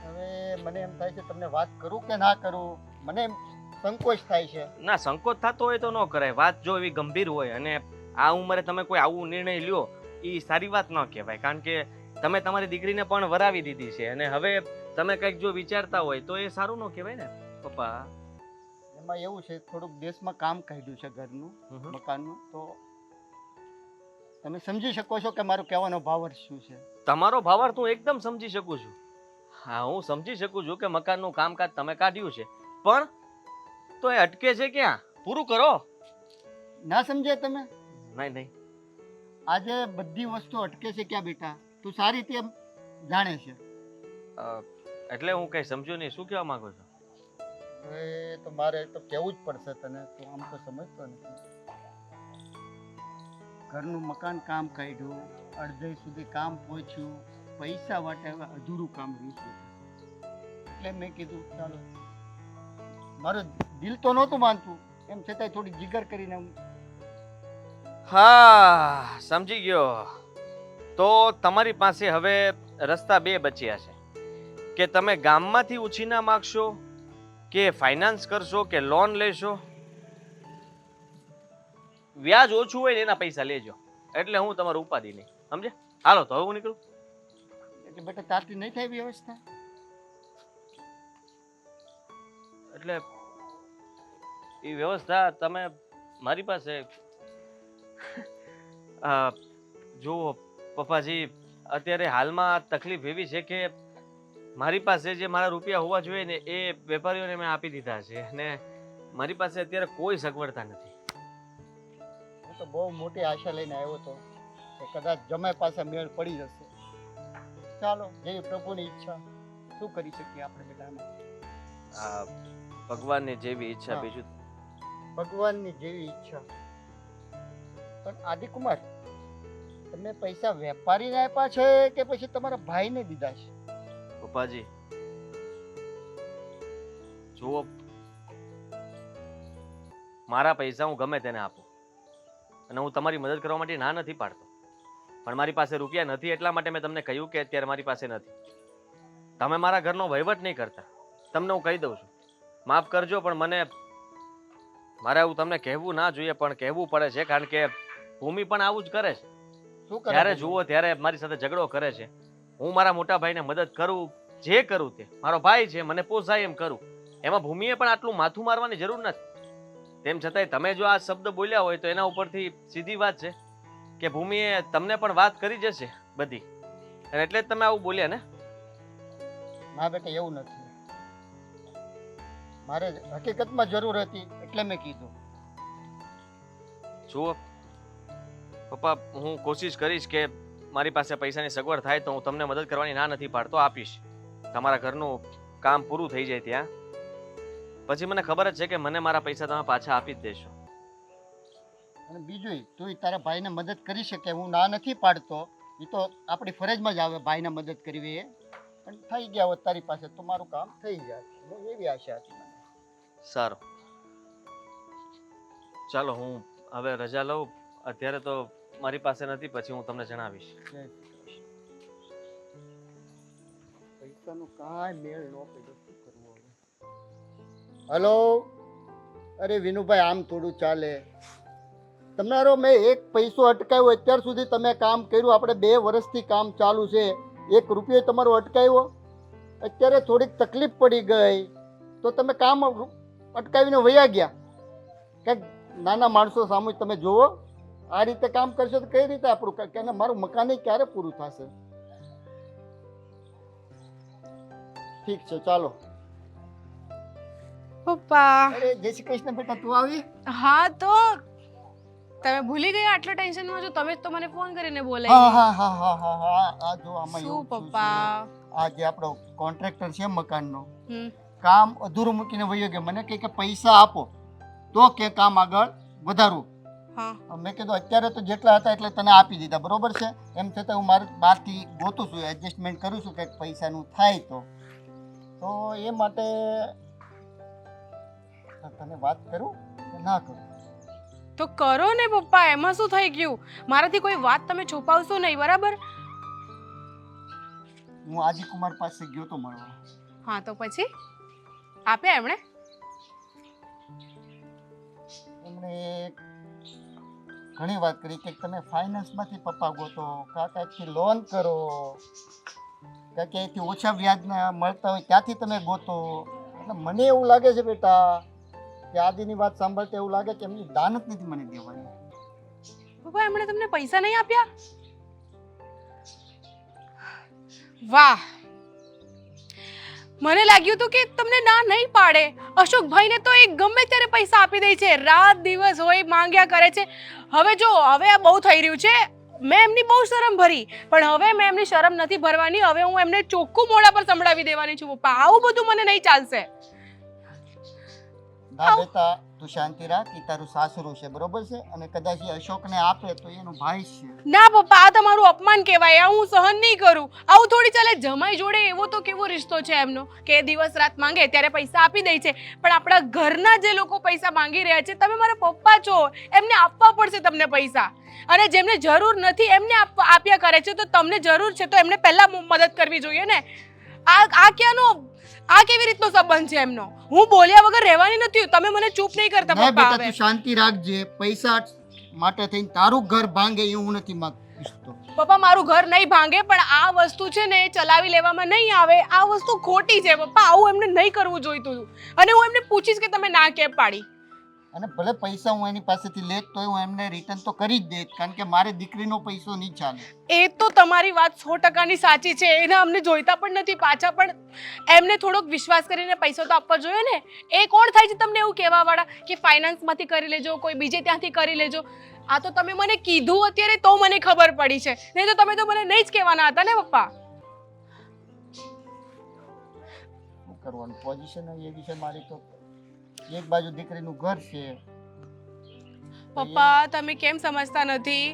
હવે મને એમ થાય છે તમને વાત કરું કે ના કરું. મને એમ સંકોચ થાય છે. ના, સંકોચ થતો હોય તો ન કરાય. વાત જો એવી ગંભીર હોય અને આ ઉંમરે તમે કોઈ આવું નિર્ણય લ્યો એ સારી વાત ન કહેવાય. કારણ કે તમે તમારી દીકરીને પણ વરાવી દીધી છે અને હવે તમે કંઈક જો વિચારતા હોય તો એ સારું ન કહેવાય ને પપ્પા. એમાં એવું છે થોડુંક દેશમાં કામ કાઢ્યું છે ઘરનું, મકાનનું, તો તમે સમજી શકો છો કે મારો કહેવાનો ભાવાર્થ શું છે. તમારો ભાવાર્થ હું એકદમ સમજી શકું છું. હા, હું સમજી શકું છું કે મકાનનું કામકાજ તમે કાઢ્યું છે, પણ તો એ અટકે છે ક્યાં? પૂરું કરો. ના સમજ્યા તમે? નહીં નહીં, આજે બધી વસ્તુ અટકે છે ક્યાં બેટા? તું સારી રીતે જાણે છે. એટલે હું કઈ સમજ્યો નહીં. શું કહેવા માંગો છો? હવે તો મારે તો કહેવું જ પડશે તને, તું આમ તો સમજતો નથી. ઘરનું મકાન કામ કાઢ્યું, અડધે સુધી કામ પહોંચ્યું, પૈસા માટે હવે અધૂરું કામ રહ્યું છે. એટલે મેં કીધું ચાલો, મારું દિલ તો નહોતું માનતું, એમ છતાંય થોડી જીગર કરીને હા, સમજી ગયો. તો તમારી પાસે હવે રસ્તા 2 બચ્યા છે કે તમે ગામમાંથી ઉછીના માગશો કે ફાઇનાન્સ કરશો કે લોન લેશો. વ્યાજ ઓછું હોય ને એના પૈસા લેજો. એટલે હું તમારું ઉપાધિ નહીં, સમજે? હાલો તો હવે હું નીકળું. એટલે બેટા તારથી નહીં થાય વ્યવસ્થા? એટલે એ વ્યવસ્થા તમે મારી પાસે જુઓ પપ્પાજી, અત્યારે હાલમાં તકલીફ એવી છે કે મારી પાસે જે મારા રૂપિયા હોવા જોઈએ ને એ વેપારીઓને મેં આપી દીધા છે અને મારી પાસે અત્યારે કોઈ સગવડતા નથી. હું તો બહુ મોટી આશા લઈને આવ્યો હતો કે કદાચ જમાઈ પાસે મેળ પડી જશે. ચાલો, જેવી પ્રભુની ઈચ્છા. શું કરી શકીએ આપણે બેટા આમાં? આ ભગવાનની જેવી ઈચ્છા, હા. બીજું ભગવાનની જેવી ઈચ્છા. પણ આદિકુમાર, તમે પૈસા વેપારીને આપ્યા છે કે પછી તમારા ભાઈને દીધા છે? પપ્પાજી જુઓ, મારા પૈસા હું ગમે તેને આપું અને હું તમારી મદદ કરવા માટે ના નથી પાડતો, પણ મારી પાસે રૂપિયા નથી એટલા માટે મેં તમને કહ્યું કે અત્યારે મારી પાસે નથી. તમે મારા ઘરનો વહીવટ નહીં કરતા, તમને હું કહી દઉં છું. માફ કરજો, પણ મારે એવું તમને કહેવું ના જોઈએ પણ કહેવું પડે છે, કારણ કે ભૂમિ પણ આવું જ કરે છે. શું કરે જ્યારે છે? જુઓ ત્યારે મારી સાથે ઝઘડો કરે છે. હું મારા મોટા ભાઈને મદદ કરું, જે કરું તે મારો ભાઈ છે, મને પોસાય એમ કરું. એમાં ભૂમિએ પણ આટલું માથું મારવાની જરૂર નથી. તેમ છતાંય તમે જો આ શબ્દ બોલ્યા હોય તો એના ઉપરથી સીધી વાત છે કે ભૂમિએ તમને પણ વાત કરી જશે બધી, અને એટલે જ તમે આવું બોલ્યા ને. ના બેટા, એવું નથી. મારે હકીકતમાં જરૂર હતી એટલે મેં કીધું. જુઓ પપ્પા, હું કોશિશ કરીશ કે મારી પાસે પૈસાની સગવડ થાય તો હું તમને મદદ કરવાની ના નથી પાડતો, આપીશ. તમારા ઘરનું કામ પૂરું થઈ જાય ત્યાં પછી મને ખબર જ છે કે મને મારા પૈસા તમે પાછા આપી જ દેશો. અને બીજું, તું તારા ભાઈને મદદ કરી શકે, હું ના નથી પાડતો. એ તો આપણી ફરજમાં જ આવે ભાઈને મદદ કરવી એ. પણ થઈ ગયા હોત તારી પાસે તો મારું કામ થઈ જાય, એવી આશા હતી મને. સારું, ચાલો હું હવે રજા લઉં. અત્યારે તો મારી પાસે નથી, પછી હું તમને જણાવીશ. જય શ્રી કૃષ્ણ. પૈસાનું કાંઈ મેળ ન પડ્યો, શું કરવું હવે? હલો, અરે વિનુભાઈ, આમ થોડું ચાલે. તમારો મેં એક પૈસો અટકાવ્યો અત્યાર સુધી તમે કામ કર્યું, આપણે 2 વર્ષથી કામ ચાલુ છે, 1 રૂપિયો તમારો અટકાવ્યો. અત્યારે થોડીક તકલીફ પડી ગઈ તો તમે કામ અટકાવીને વયા ગયા. કંઈક નાના માણસો સામે તમે જુઓ, આ રીતે કામ કરશો તો કઈ રીતે આપણું કે મારું મકાન ક્યારે પૂરું થશે? ઠીક છે, ચાલો. પપ્પા. અરે જય શ્રી કૃષ્ણ બેટા, તું આવી? હા, તો તમે ભૂલી ગયા આટલા ટેન્શનમાં છો? તમે જ તો મને ફોન કરીને હા બોલાવી. હા હા હા હા હા. આ જો આમાં શું એવું થયું છે. પપ્પા? આ જે આપણો કોન્ટ્રાક્ટર છે મકાનનો, હમ. કામ અધૂરું મૂકીને વયો ગયો. મને કહે કે પૈસા આપો તો કે કામ આગળ વધારવું. હા. મેં કીધું અત્યારે તો જેટલા હતા એટલે તને આપી દીધા, બરોબર છે. એમ છતાં હું મારું બહારથી ગોતું છું, એડજસ્ટમેન્ટ કરું છું, કંઈક પૈસાનું થાય તો એ માટે તને વાત કરું કે ના કરું? તો કરો ને પપ્પા, એમાં શું થઈ ગયું? મારાથી કોઈ વાત તમે છુપાવશો નહીં, બરાબર? હું આદિકુમાર પાસે ગયો તો મળવા. હા, તો પછી આપ્યા એમણે? એમણે ઘણી વાત કરી કે તમે ફાઇનાન્સમાંથી પપ્પા ગોતો, કાંઈકથી લોન કરો, કાંઈક એથી ઓછા વ્યાજના મળતા હોય ત્યાંથી તમે ગોતો. એટલે મને એવું લાગે છે બેટા કે આદિની વાત સાંભળતા એવું લાગે કે એમની દાનત નથી મને દેવાની. પપ્પા, એમણે તમને પૈસા નહીં આપ્યા? વાહ, મને લાગ્યું હતું કે તમને ના નહીં પાડે. અશોકભાઈને તો એ ગમે ત્યારે પૈસા આપી દે છે, રાત દિવસ હોય માંગ્યા કરે છે. હવે જો, હવે આ બહુ થઈ રહ્યું છે. મેં એમની બહુ શરમ ભરી, પણ હવે મેં એમની શરમ નથી ભરવાની. હવે હું એમને ચોખ્ખું મોઢા પર સંભળાવી દેવાની છું. પપ્પા, આવું બધું મને નહીં ચાલશે. ના બેટા, તું શાંતિ રાખ. એ તારું સાસરું છે, બરોબર છે, અને કદાચ એ અશોકને આપે તો એનો ભાઈ છે. ના પપ્પા, આ તમારું અપમાન કહેવાય. આ હું સહન નહીં કરું. આવું થોડી ચાલે. જમાઈ જોડે એવો તો કેવો રિશ્તો છે એમનો કે દિવસ રાત માંગે ત્યારે પૈસા આપી દે છે, પણ આપણા ઘરના જે લોકો પૈસા માંગી રહ્યા છે, તમે મારા પપ્પા છો, એમને આપવા પડશે તમને પૈસા. અને જેમને જરૂર નથી એમને આપ્યા કરે છે, તો તમને જરૂર છે તો એમને પહેલા મદદ કરવી જોઈએ ને. આ કેવી રીતનો સંબંધ છે એમનો? હું બોલ્યા વગર રહેવાની નથી. તમે મને ચૂપ નહીં કરતા ના પપ્પા. બેટા, તું શાંતિ રાખજે. પૈસા માટે થઈને તારું ઘર ભાંગે એ હું નથી માંગતો. પપ્પા મારું ઘર નહીં ભાંગે, પણ આ વસ્તુ છે ને એ ચલાવી લેવામાં નહીં આવે. આ વસ્તુ ખોટી છે પપ્પા, આવું એમને નહીં કરવું જોઈતું હતું. અને હું એમને પૂછીશ કે તમે ના કેમ પાડી. અને ભલે પૈસા હું એની પાસેથી લેત તો હું એમને રિટર્ન તો કરી જ દેત, કારણ કે મારે દીકરીનો પૈસો નહીં ચાલે. એ તો તમારી વાત 100% સાચી છે. એને અમને જોઈતા પણ નથી પાછા, પણ એમને થોડોક વિશ્વાસ કરીને પૈસો તો આપવો જોઈએ ને. એ કોણ થાય છે તમને એવું કહેવા વાળા કે ફાઇનાન્સમાંથી કરી લેજો, કોઈ બીજે ત્યાંથી કરી લેજો? આ તો તમે મને કીધું અત્યારે તો મને ખબર પડી છે, નહીં તો તમે તો મને નહીં જ કહેવાના હતા ને પપ્પા. શું કરવાનું, પોઝિશન એવી છે મારી તો. એક બાજુ દીકરીનું ઘર છે. પપ્પા તમે કેમ સમજતા નથી?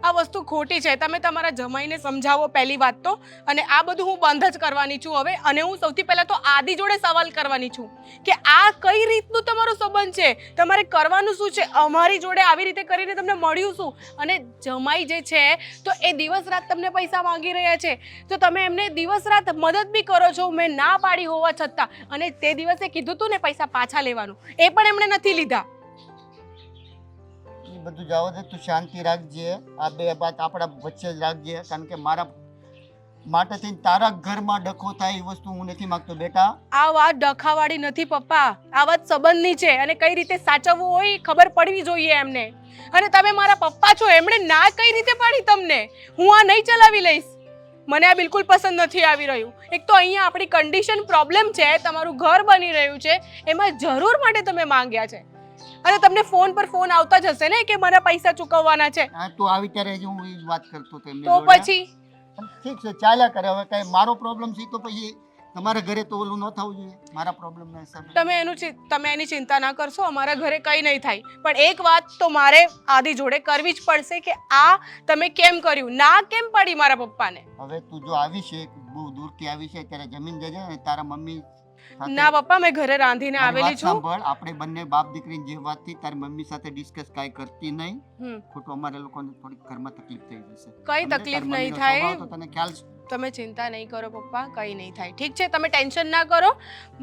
આ વસ્તુ ખોટી છે. તમે તમારા જમાઈને સમજાવો પહેલી વાત તો. અને આ બધું હું બંધ જ કરવાની છું હવે. અને હું સૌથી પહેલા તો આદિ જોડે સવાલ કરવાની છું કે આ કઈ રીતનું તમારો સંબંધ છે? તમારે કરવાનું શું છે? અમારી જોડે આવી રીતે કરીને તમને મળ્યું શું? અને જમાઈ જે છે તો એ દિવસ રાત તમને પૈસા માંગી રહ્યા છે, તો તમે એમને દિવસ રાત મદદ બી કરો છો, મેં ના પાડી હોવા છતાં. અને તે દિવસે કીધું હતું ને પૈસા પાછા લેવાનું, એ પણ એમણે નથી લીધા. બધું જાવ દે, તું શાંતિ રાખજે. આ બે વાત આપણા વચ્ચે જ રાખજે, કારણ કે મારા માટે થઈને તારા ઘરમાં ડખો થાય એ વસ્તુ હું નથી માંગતો બેટા. આ વાત ડખાવાળી નથી પપ્પા, આ વાત સંબંધની છે. અને કઈ રીતે સાચવવું હોય એ ખબર પડવી જોઈએ એમને. અને તમે મારા પપ્પા છો, એમણે ના કઈ રીતે પાડી તમને? હું આ નહીં ચલાવી લઈશ. મને આ બિલકુલ પસંદ નથી આવી રહ્યું. એક તો અહીંયા આપણી કન્ડિશન પ્રોબ્લેમ છે, તમારું ઘર બની રહ્યું છે, એમાં જરૂર માટે તમે માંગ્યા છે. અને તમને ફોન પર ફોન આવતા જ હશે ને કે મારા પૈસા ચૂકવવાના છે. હા, તું આવી ત્યારે જ હું એ જ વાત કરતો હતો એમની તો જોડે. પછી ઠીક છે, ચાલ્યા કરે. હવે કઈ મારો પ્રોબ્લેમ છે તો પછી તમારા ઘરે તો ઓલું ન થવું જોઈએ મારા પ્રોબ્લેમના હિસાબે. તમે એની ચિંતા ના કરશો, અમારા ઘરે કંઈ નહીં થાય. પણ એક વાત તો મારે આદિ જોડે કરવી જ પડશે કે આ તમે કેમ કર્યું, ના કેમ પડી મારા પપ્પાને. હવે તું જો આવી છે, બહુ દૂરથી આવી છે, ત્યારે જમીન જજે ને તારા મમ્મી સાથે. ના પપ્પા, મેં ઘરે રાંધીને મારી આવેલી વાત છું. સાંભળ, આપણે બંને બાપ દીકરીની જે વાત થઈ તારી મમ્મી સાથે ડિસ્કસ કાંઈ કરતી નહીં. ખોટું અમારે લોકોને થોડીક ઘરમાં તકલીફ થઈ જશે. કઈ સમજે? તકલીફ તારી નહીં મમ્મીનો થાય. સ્વભાવ તો તને ખ્યાલ છે. તમે ચિંતા નહીં કરો પપ્પા, કંઈ નહીં થાય. ઠીક છે, તમે ટેન્શન ના કરો.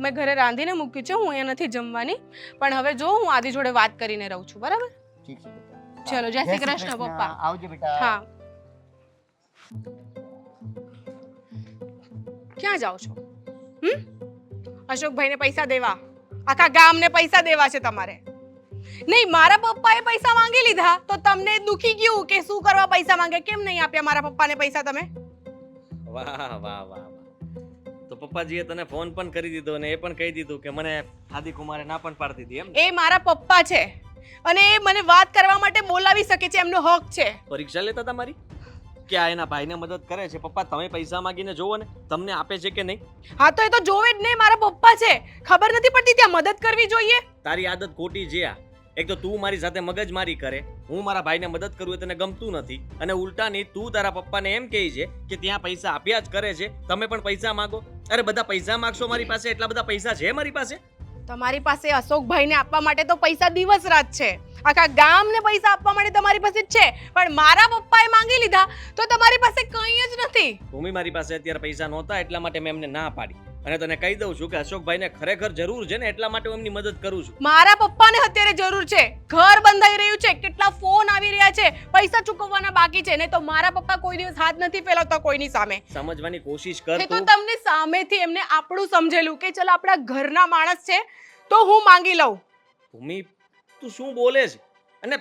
મેં ઘરે રાંધીને મૂક્યું છે, હું અહીંયા નથી જમવાની. પણ હવે જો હું આદિ જોડે વાત કરીને રહું છું, બરાબર? ઠીક છે બેટા. ચલો, જય શ્રી કૃષ્ણ પપ્પા. આવજે બેટા. હા. ક્યાં જાઓ છો? અશોકભાઈને પૈસા દેવા? આખા ગામને પૈસા દેવા છે તમારે? નહીં, મારા પપ્પાએ પૈસા માંગી લીધા તો તમને દુખી ગયું કે શું કરવા પૈસા માંગે? કેમ નહીં આપ્યા મારા પપ્પાને પૈસા તમે? વાહ વાહ વાહ વાહ. તો પપ્પાજીએ તને ફોન પણ કરી દીધો અને એ પણ કહી દીધું કે મને આદિ કુમારે ના પણ પાડી દીધી એમ? એ મારા પપ્પા છે અને એ મને વાત કરવા માટે બોલાવી શકે છે, એમનો હક છે. પરીક્ષા લેતા તમારી કે આ એના ભાઈને મદદ કરે છે? પપ્પા તમે પૈસા માંગીને જોવો ને, તમને આપે છે કે નહીં? હા તો એ તો જોવે જ નહીં, મારા પપ્પા છે. ખબર નથી પડતી ત્યાં મદદ કરવી જોઈએ? તારી આદત ખોટી છે આ. એક તો તું મારી સાથે મગજમારી કરે, હું મારા ભાઈને મદદ કરું એ તને ગમતું નથી, અને ઉલટાની તું તારા પપ્પાને એમ કહે છે કે ત્યાં પૈસા આપ્યા જ કરે છે, તમે પણ પૈસા માંગો. અરે બધા પૈસા માંગશો મારી પાસે? એટલા બધા પૈસા છે મારી પાસે? તમારી પાસે અશોકભાઈને આપવા માટે તો પૈસા દિવસ રાત છે, આખા ગામને પૈસા આપવા માટે તમારી પાસે જ છે. પણ મારા પપ્પાએ માંગી લીધા તો તમારી પાસે કંઈ જ નથી. ભૂમિ મારી પાસે અત્યારે પૈસા નહોતા એટલા માટે મેં એમને ના પાડી. અને તને કહી દઉં છું કે અશોકભાઈને ખરેખર જરૂર છે ને એટલા માટે હું એમની મદદ કરું છું. મારા પપ્પાને અત્યારે જરૂર છે, ઘર બંધાઈ રહ્યું છે, કેટલા ફોન આવી રહ્યા છે, પૈસા ચૂકવવાના બાકી છે. નહીં તો મારા પપ્પા કોઈ દિવસ હાથ નથી ફેલાવતા કોઈની સામે. સમજવાની કોશિશ કર એ તો તું. તમને સામેથી એમને આપણું સમજેલું કે ચલો આપણા ઘરના માણસ છે તો હું માંગી લઉં. ભૂમિ તું શું બોલે છે? અને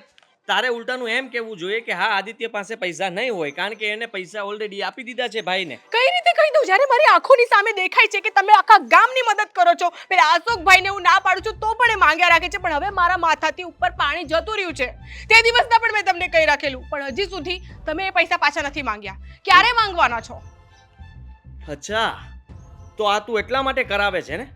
તારે ઉલટાનું એમ કહેવું જોઈએ કે હા આદિત્ય પાસે પૈસા નહીં હોય કારણ કે એને પૈસા ઓલરેડી આપી દીધા છે ભાઈને. કઈ રીતે કહી દઉં જ્યારે મારી આંખોની સામે દેખાય છે કે તમે આખા ગામની મદદ કરો છો? પેલા અશોકભાઈને હું ના પાડું છું તો પણ એ માંગ્યા રાખે છે, પણ હવે મારા માથાથી ઉપર પાણી જતું રહ્યું છે. તે દિવસના પણ મેં તમને કહી રાખેલું, પણ હજી સુધી તમે એ પૈસા પાછા નથી માંગ્યા. ક્યારે માંગવાના છો? અચ્છા, તો આ તું એટલા માટે કરાવે છે ને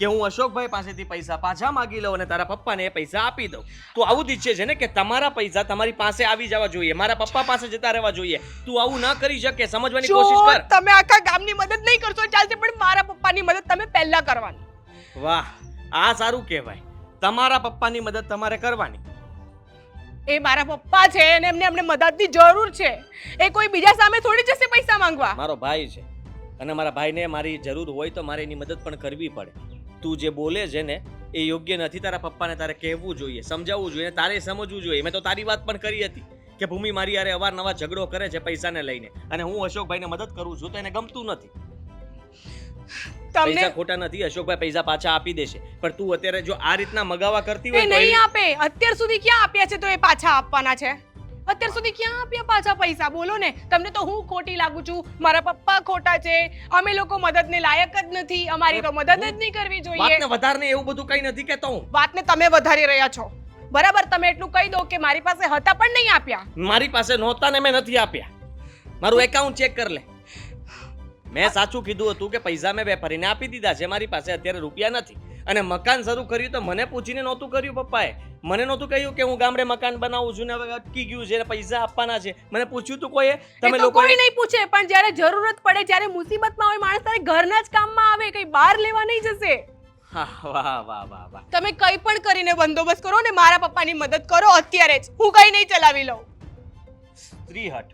કે હું અશોકભાઈ પાસેથી પૈસા પાછા માંગી લઉં અને તારા પપ્પાને એ પૈસા આપી દઉં? તું આવું જ ઈચ્છે છે ને કે તમારા પૈસા તમારી પાસે આવી જવા જોઈએ, મારા પપ્પા પાસે જતા રહેવા જોઈએ? તું આવું ના કરી શકે, સમજવાની કોશિશ કર. તમે આખા ગામની મદદ નહીં કરશો ચાલશે, પણ મારા પપ્પાની મદદ તમે પહેલા કરવાની. વાહ, આ સારું કહેવાય. તમારા પપ્પાની મદદ તમારે કરવાની. એ મારા પપ્પા છે અને એમને અમને મદદની જરૂર છે. એ કોઈ બીજા સામે થોડી જશે પૈસા માંગવા. મારો ભાઈ છે અને મારા ભાઈને મારી જરૂર હોય તો મારે એની મદદ પણ કરવી પડે. તું જે બોલે છે ને એ યોગ્ય નથી. તારા પપ્પાને તારે કહેવું જોઈએ, સમજાવવું જોઈએ, તારે સમજવું જોઈએ. મેં તો તારી વાત પણ કરી હતી કે ભૂમિ મારી યારે અવારનવાર ઝઘડો કરે છે પૈસાને લઈને, અને હું અશોકભાઈને મદદ કરું છું તો એને ગમતું નથી. તમને પૈસા ખોટા નથી, અશોકભાઈ પૈસા પાછા આપી દેશે, પણ તું અત્યારે જો આ રીતના મગાવા કરતી એ હોય તો નહીં આપે. અત્યાર સુધી ક્યાં આપ્યા છે તો એ પાછા આપવાના છે? અત્યાર સુધી ક્યાં આપ્યા પાછા પૈસા? બોલો ને. તમને તો હું ખોટી લાગુ છું, મારા પપ્પા ખોટા છે, અમે લોકો મદદને લાયક જ નથી, અમારી તો મદદ જ નહીં કરવી જોઈએ. વાતને વધારને એવું બધું કઈ નથી કહેતો હું. વાતને તમે વધારી રહ્યા છો. બરાબર, તમે એટલું કહી દો કે મારી પાસે હતા પણ નહીં આપ્યા. મારી પાસે નહોતા ને મેં નથી આપ્યા. મારું એકાઉન્ટ ચેક કર લે. મેં સાચું કીધું હતું કે પૈસા મેં વેપારીને આપી દીધા છે, મારી પાસે અત્યારે રૂપિયા નથી. અને મકાન શરૂ કર્યું તો મને પૂછીને નહોતું કર્યું પપ્પાએ. મને નહોતું કહ્યું કે હું ગામડે મકાન બનાવું છું ને હવે અટકી ગયું છે ને પૈસા આપવાના છે. મને પૂછ્યું તું કોઈએ? તમે લોકો કોઈ નહીં પૂછે, પણ જ્યારે જરૂરત પડે, જ્યારે મુસીબતમાં હોય માણસ, ત્યારે ઘરના જ કામમાં આવે, કઈ બહાર લેવા નહીં જશે. હા, વાહ વાહ વાહ વાહ. તમે કઈ પણ કરીને બંદોબસ્ત કરો ને મારા પપ્પાની મદદ કરો અત્યારે જ. હું કઈ નહીં ચલાવી લઉં. સ્ત્રીહટ.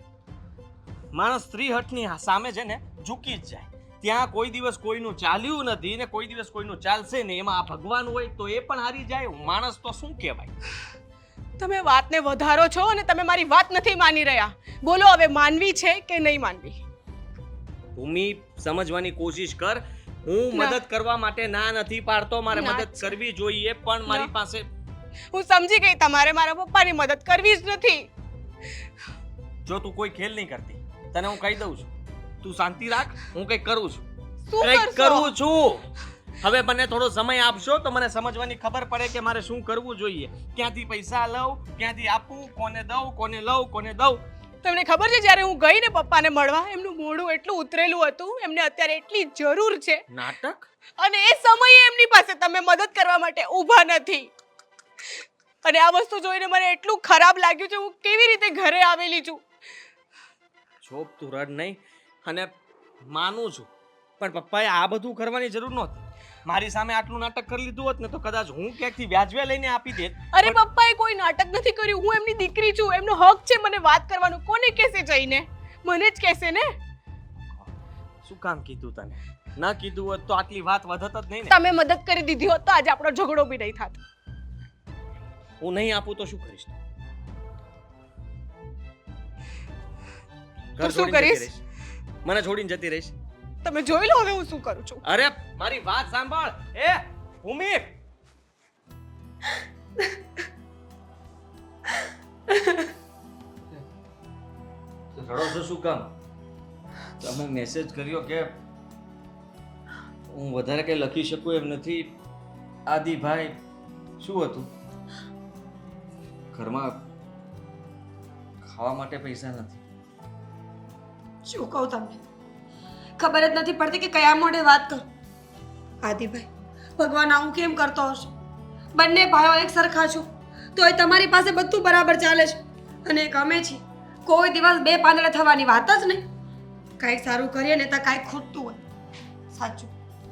માણસ સ્ત્રીહટની સામે છે ને ઝૂકી જ જાય. ત્યાં કોઈ દિવસ કોઈનું ચાલ્યું નથી ને કોઈ દિવસ કોઈનું ચાલશે નહીં. એમાં આ ભગવાન હોય તો એ પણ હારી જાય. માણસ તો શું કહેવાય? તમે વાતને વધારો છો અને તમે મારી વાત નથી માની રહ્યા. બોલો હવે, માનવી છે કે નહીં માનવી? ભૂમિ, સમજવાની કોશિશ કર. હું ના. મદદ કરવા માટે ના નથી પાડતો, મારે ના. મદદ કરવી જોઈએ, પણ મારી ના. પાસે હું સમજી ગઈ, તમારે મારા પપ્પાની મદદ કરવી જ નથી. જો તું કોઈ ખેલ નહીં કરતી, તને હું કહી દઉં છું, તું શાંતિ રાખ. હું કંઈક કરું છું, શું કંઈક કરશો? કરું છું. હવે મને થોડો સમય આપશો તો મને સમજવાની ખબર પડે કે મારે શું કરવું જોઈએ. ક્યાંથી પૈસા લઉં, ક્યાંથી આપું, કોને દઉં, કોને લઉં, કોને દઉં. તમને ખબર છે, જ્યારે હું ગઈ ને પપ્પાને મળવા, એમનું મોઢું એટલું ઉતરેલું હતું. એમને અત્યારે એટલી જરૂર છે નાટક. અને એ સમયે એમની પાસે તમે મદદ કરવા માટે ઊભા નથી. અને આ વસ્તુ જોઈને મને એટલું ખરાબ લાગ્યું છે. હું કેવી રીતે ઘરે આવેલી છું. છોપ, તું રડ નહીં. અને માનું છું, પણ પપ્પાએ આ બધું કરવાની જરૂર નહોતી. મારી સામે આટલું નાટક કરી લીધું હોત ને તો કદાચ હું ક્યાંકથી વ્યાજવે લઈને આપી દેત. અરે પપ્પાએ કોઈ નાટક નથી કર્યું. હું એમની દીકરી છું, એમનો હક છે મને વાત કરવાનો. કોને કહેશે જઈને? મને જ કહેશે ને. શું કામ કીધું તને? ના કીધું હોત તો આટલી વાત વધત જ નહીં ને. તમે મદદ કરી દીધી હોત તો આજે આપણો ઝઘડો બી નહીં થાત. હું નહીં આપું તો શું કરીશ? ઘર શું છોડીને જતી કરીશ? રહીશ? મને છોડીને જતી રહીશ? તમે જોઈ લો હવે હું શું કરું છું. અરે મારી વાત સાંભળ. એ ભૂમિ, રડો છો શું કામ? તમે મેસેજ કર્યો કે હું વધારે કઈ લખી શકું એમ નથી. આદિભાઈ, શું હતું? ઘરમાં ખાવા માટે પૈસા નથી. શું કહું તમને? ખબર જ નથી પડતી કે કયા મોઢે વાત કરું. આદિભાઈ, ભગવાન આવું કેમ કરતો હશે? બંને ભાઈઓ એક સરખા છો તોય તમારી પાસે બધું બરાબર ચાલે છે અને એક અમે છીએ. કોઈ દિવસ બે પાંદડે થવાની વાત જ નહીં. કાંઈક સારું કરીએ ને તો કાંઈક ખૂટતું હોય. સાચું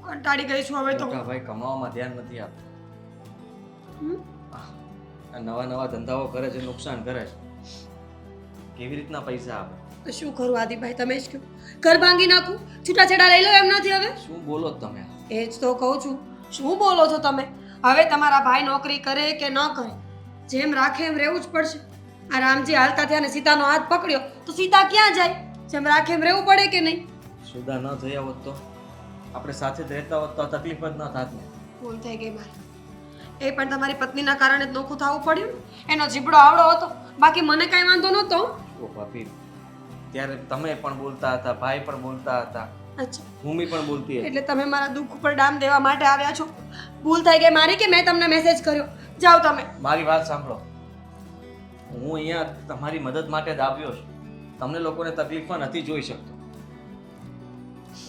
કંટાળી ગઈ છું હવે તો. મોટા ભાઈ કમાવામાં ધ્યાન નથી આપતા. હમ? આ નવા નવા ધંધાઓ કરે છે, નુકસાન કરે છે. કેવી રીતના પૈસા આપે? તો શું કરું આદિભાઈ, તમે જ કહો. ઘર ભાંગી નાખું, છૂટાછેડા લઈ લો એમ નથી હવે? શું બોલો છો તમે? એ જ તો કહું છું. શું બોલો છો તમે? હવે તમારા ભાઈ નોકરી કરે કે ન કરે, જેમ રાખે એમ રહેવું જ પડશે. આ રામજી હાલતા થયા ને સીતાનો હાથ પકડ્યો તો સીતા ક્યાં જાય? જેમ રાખે એમ રહેવું પડે કે નહીં? સુદા ન થયા હોત તો, આપણે સાથે જ રહેતા હોત તો આ તકલીફ જ ન થાત ને. ભૂલ થઈ ગઈ મારી. એ પણ તમારી પત્નીના કારણે જ નોખું થવું પડ્યું ને. એનો જીબડો આવડો હતો, બાકી મને કાંઈ વાંધો નહોતો. ઓ ભાભી, ત્યારે તમે પણ બોલતા હતા, ભાઈ પણ બોલતા હતા, અચ્છા, ભૂમિ પણ બોલતી હતી. એટલે તમે મારા દુઃખ ઉપર ડામ દેવા માટે આવ્યા છો? ભૂલ થઈ ગઈ મારી કે મેં તમને મેસેજ કર્યો. જાઓ તમે. મારી વાત સાંભળો. હું અહીંયા તમારી મદદ માટે જ આવ્યો છું. તમને લોકોને તકલીફમાં નથી જોઈ શકતો.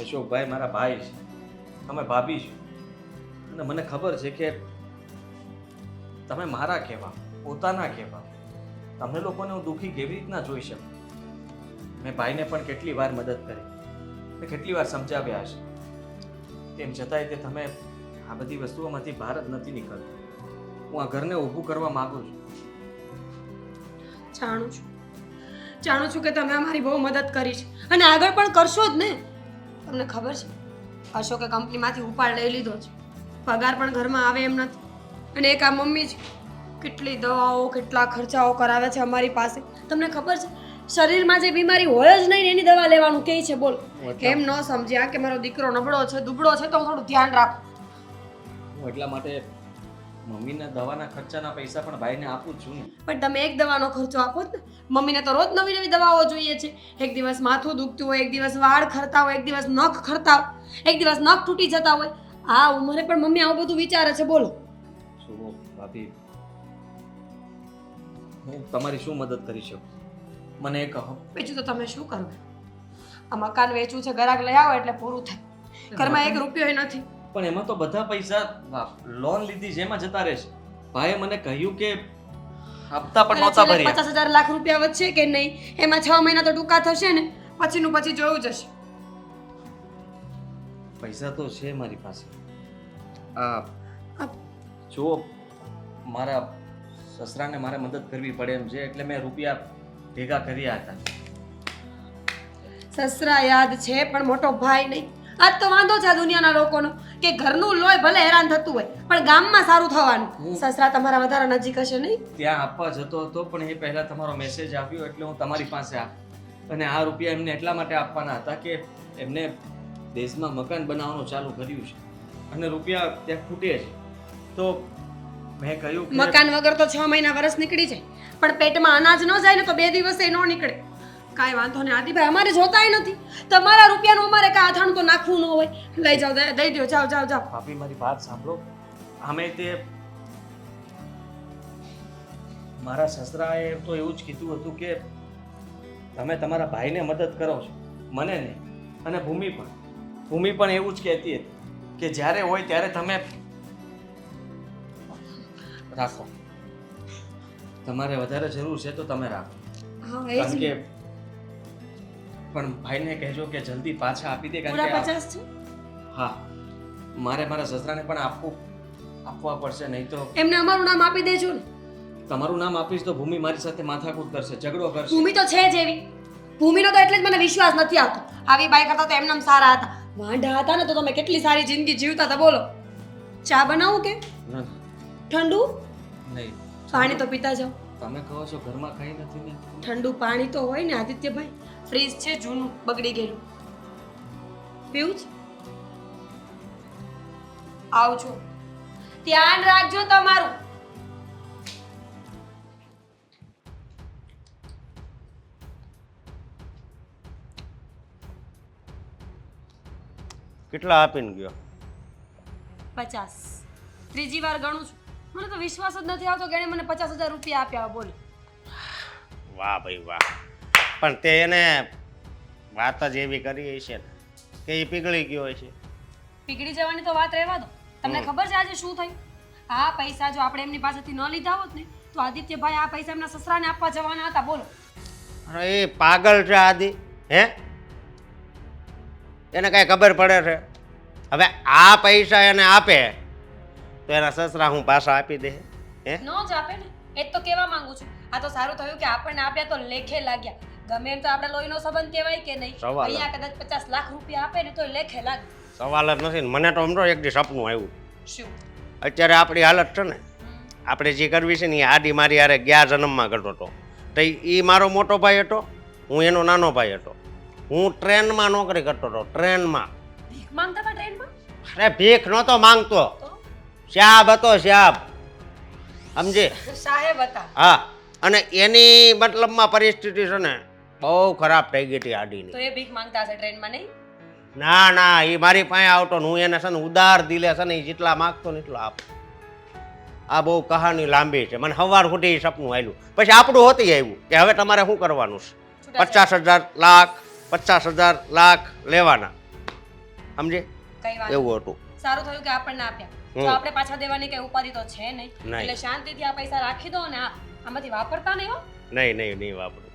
અશોકભાઈ મારા ભાઈ છે, તમે ભાભી છો, અને મને ખબર છે કે તમે મારા કહેવા, પોતાના કહેવા, તમને લોકોને હું દુઃખી કેવી રીતના જોઈ શકું. મેં ભાઈને પણ કેટલી વાર મદદ કરી, મેં કેટલી વાર સમજાવ્યા હશે, તેમ છતાંય તે તમે આ બધી વસ્તુઓમાંથી બહાર જ નથી નીકળતા. હું આ ઘરને ઊભું કરવા માંગુ છું. જાણું છું કે તમે અમારી બહુ મદદ કરી છે અને આગળ પણ કરશો જ ને. તમને ખબર છે, અશોકે કંપનીમાંથી ઉપાડ લઈ લીધો છે. પગાર પણ ઘરમાં આવે એમ નથી. અને એક આ મમ્મી છે, કેટલી દવાઓ કેટલા ખર્ચાઓ કરાવે છે અમારી પાસે. તમને ખબર છે શરીરમાં જે બીમારી હોય જ નહીં ને એની દવા લેવાનું કહે છે. બોલો એમ ન સમજ્યા કે મારો દીકરો નબળો છે દુબળો છે તો હું થોડું ધ્યાન રાખું. હું એટલા માટે મમ્મીના દવાના ખર્ચાના પૈસા પણ ભાઈને આપું જ છું ને. પણ તમે એક દવાનો ખર્ચો આપો જ ને. મમ્મીને તો રોજ નવી નવી દવાઓ જોઈએ છે. એક દિવસ માથું દુખતું હોય, એક દિવસ વાળ ખરતા હોય, એક દિવસ નખ ખરતા હોય, એક દિવસ નખ તૂટી જતા હોય. આ ઉંમરે પણ મમ્મી આવું બધું વિચારે છે. બોલો શું ભાભી, હું તમારી શું મદદ કરી શકું? મને એ કહો. બીજું તો તમે શું કરો? આ મકાન વેચવું છે, ગરાક લઈ આવો એટલે પૂરું થાય. ઘરમાં એક રૂપિયો નથી. પણ એમાં તો બધા પૈસા લોન લીધી છે એમાં જતા રહેશે. ભાઈએ મને કહ્યું કે હપ્તા પણ નહોતા ભર્યા. 50,000 લાખ રૂપિયા વધશે કે નહીં એમાં 6 મહિના તો ટૂંકા થશે ને, પછીનું પછી જોયું જશે. પૈસા તો છે મારી પાસે. જો મારા સસરાને મારે મદદ કરવી પડે એમ છે એટલે મેં રૂપિયા ભેગા કર્યા હતા. સસરા યાદ છે પણ મોટો ભાઈ નહીં. આજ તો વાંધો છે આ દુનિયાના લોકોનો કે ઘરનું લોહી ભલે હેરાન થતું હોય પણ ગામમાં સારું થવાનું. સસરા તમારા વધારે નજીક હશે નહીં? ત્યાં આપવા જતો હતો પણ એ પહેલા તમારો મેસેજ આવ્યો એટલે હું તમારી પાસે આવ્યો. અને આ રૂપિયા એમને એટલા માટે આપવાના હતા કે એમને દેશમાં મકાન બનાવવાનું ચાલુ કર્યું છે અને રૂપિયા ત્યાં ખૂટે છે. તો મેં કહ્યું કે મકાન વગર તો 6 મહિના વર્ષ નીકળી જાય પણ પેટમાં અનાજ ન જાય ને તો 2 દિવસે ન નીકળે. કાંઈ વાંધો નહીં આદિભાઈ, અમારે જોતાય નથી. તમારા રૂપિયાનું અમારે કાંઈ અથાણું તો નાખવું ન હોય. લઈ જાઓ, દઈ દો. જાઓ જાઓ જાઓ. ભાભી મારી વાત સાંભળો. અમે તે મારા સસરાએ તો એવું જ કીધું હતું કે તમે તમારા ભાઈને મદદ કરો છો, મને નહીં. અને ભૂમિ પણ એવું જ કહેતી હતી કે જ્યારે હોય ત્યારે તમે રાખો. તમારે વધારે જરૂર છે તો તમે રાખો. હા એ કારણ જ. કે પણ ભાઈને કહેજો કે જલ્દી પાછા આપી દે. કારણ પૂરા કે 50 છે. હા, મારે મારા સસરાને પણ આપવા પડશે, નહીં તો એમને અમારું નામ આપી દેજો ને. તમારું નામ આપીશ તો ભૂમિ મારી સાથે માથાકૂટ કરશે, ઝઘડો કરશે. ભૂમિ તો છે જ એવી. ભૂમિનો તો એટલે જ મને વિશ્વાસ નથી આવતો. આવી બાઈ કરતા તો એમનામ સારા હતા. વાંઢા હતા ને તો તમે કેટલી સારી જિંદગી જીવતા હતા. બોલો ચા બનાવું કે ના, ઠંડુ નહીં. પાણી તો પીતા જાઓ. તમે કહો છો ઘરમાં કઈ નથી ને. ઠંડુ પાણી તો હોય ને આદિત્યભાઈ. ફ્રીજ છે જૂનું બગડી ગયેલું. પીવું જ? આવજો. ધ્યાન રાખજો તમારું. કેટલા આપીને ગયો? 50. ત્રીજી વાર ગણું છું. મને તો વિશ્વાસ જ નથી આવતો કે એણે મને 50,000 રૂપિયા આપ્યા. બોલો વાહ ભાઈ વાહ. પણ તે એને વાત જ એવી કરી હશે ને કે એ પીગળી ગયો હશે. પીગળી જવાની તો વાત રહેવા દો. તમને ખબર છે આજે શું થયું? આ પૈસા જો આપણે એમની પાસેથી ન લીધા હોત ને તો આદિત્યભાઈ આ પૈસા એમના સસરાને આપવા જવાના હતા. બોલો અરે એ પાગલ છે આદિ. હે, એને કાંઈ ખબર પડે છે? હવે આ પૈસા એને આપે તો એના સસરા હું પાછા આપી દે? હે, ન જ આપે ને. એ જ તો કહેવા માંગુ છું. આ તો સારું થયું કે આપણને આપ્યા તો લેખે લાગ્યા. ગમે એમ તો આપણે લોહીનો સંબંધ કહેવાય કે નહીં. સવાલ જ. અહીંયા કદાચ 50 લાખ રૂપિયા આપે ને તો લેખે લાગે. સવાલ જ નથી ને. મને તો સમજો એક દી સપનું આવ્યું. શું? અત્યારે આપણી હાલત છે ને, આપણે જે કરવી છે ને એ આડી મારી હારે ગયા જન્મમાં કરતો હતો. તો એ મારો મોટો ભાઈ હતો, હું એનો નાનો ભાઈ હતો. હું ટ્રેનમાં નોકરી કરતો હતો, ટ્રેનમાં. ભીખ માંગતા હતા ટ્રેનમાં? અરે ભીખ નહોતો માંગતો, તો શ્યાબ હતો, શ્યાબ. સમજે? સાહેબ હતા. હા. અને એની મતલબમાં પરિસ્થિતિ છે ને બહુ ખરાબ થઈ ગઈ હતી આડીની. તો એ ભીખ માંગતા હશે ટ્રેનમાં નહીં? ના ના, એ મારી પાસે આવતો ને હું એને છે ને ઉદાર દિલે છે ને એ જેટલા માગતો ને એટલા આપતો. આ બહુ કહાની લાંબી છે. મને સવાર સુધી સપનું આવ્યું. પછી આપણું હોતી આવ્યું કે હવે તમારે શું કરવાનું છે? 50,000 લાખ 50,000 લાખ લેવાના. સમજે? કઈ વાત એવું હતું. સારું થયું કે આપણને આપ્યા. જો આપણે પાછા દેવાની કઈ ઉપાધિ તો છે નહીં. નહીં. એટલે શાંતિથી આ પૈસા રાખી દો ને આમાંથી વાપરતા નહીં હો. નહીં વાપરું.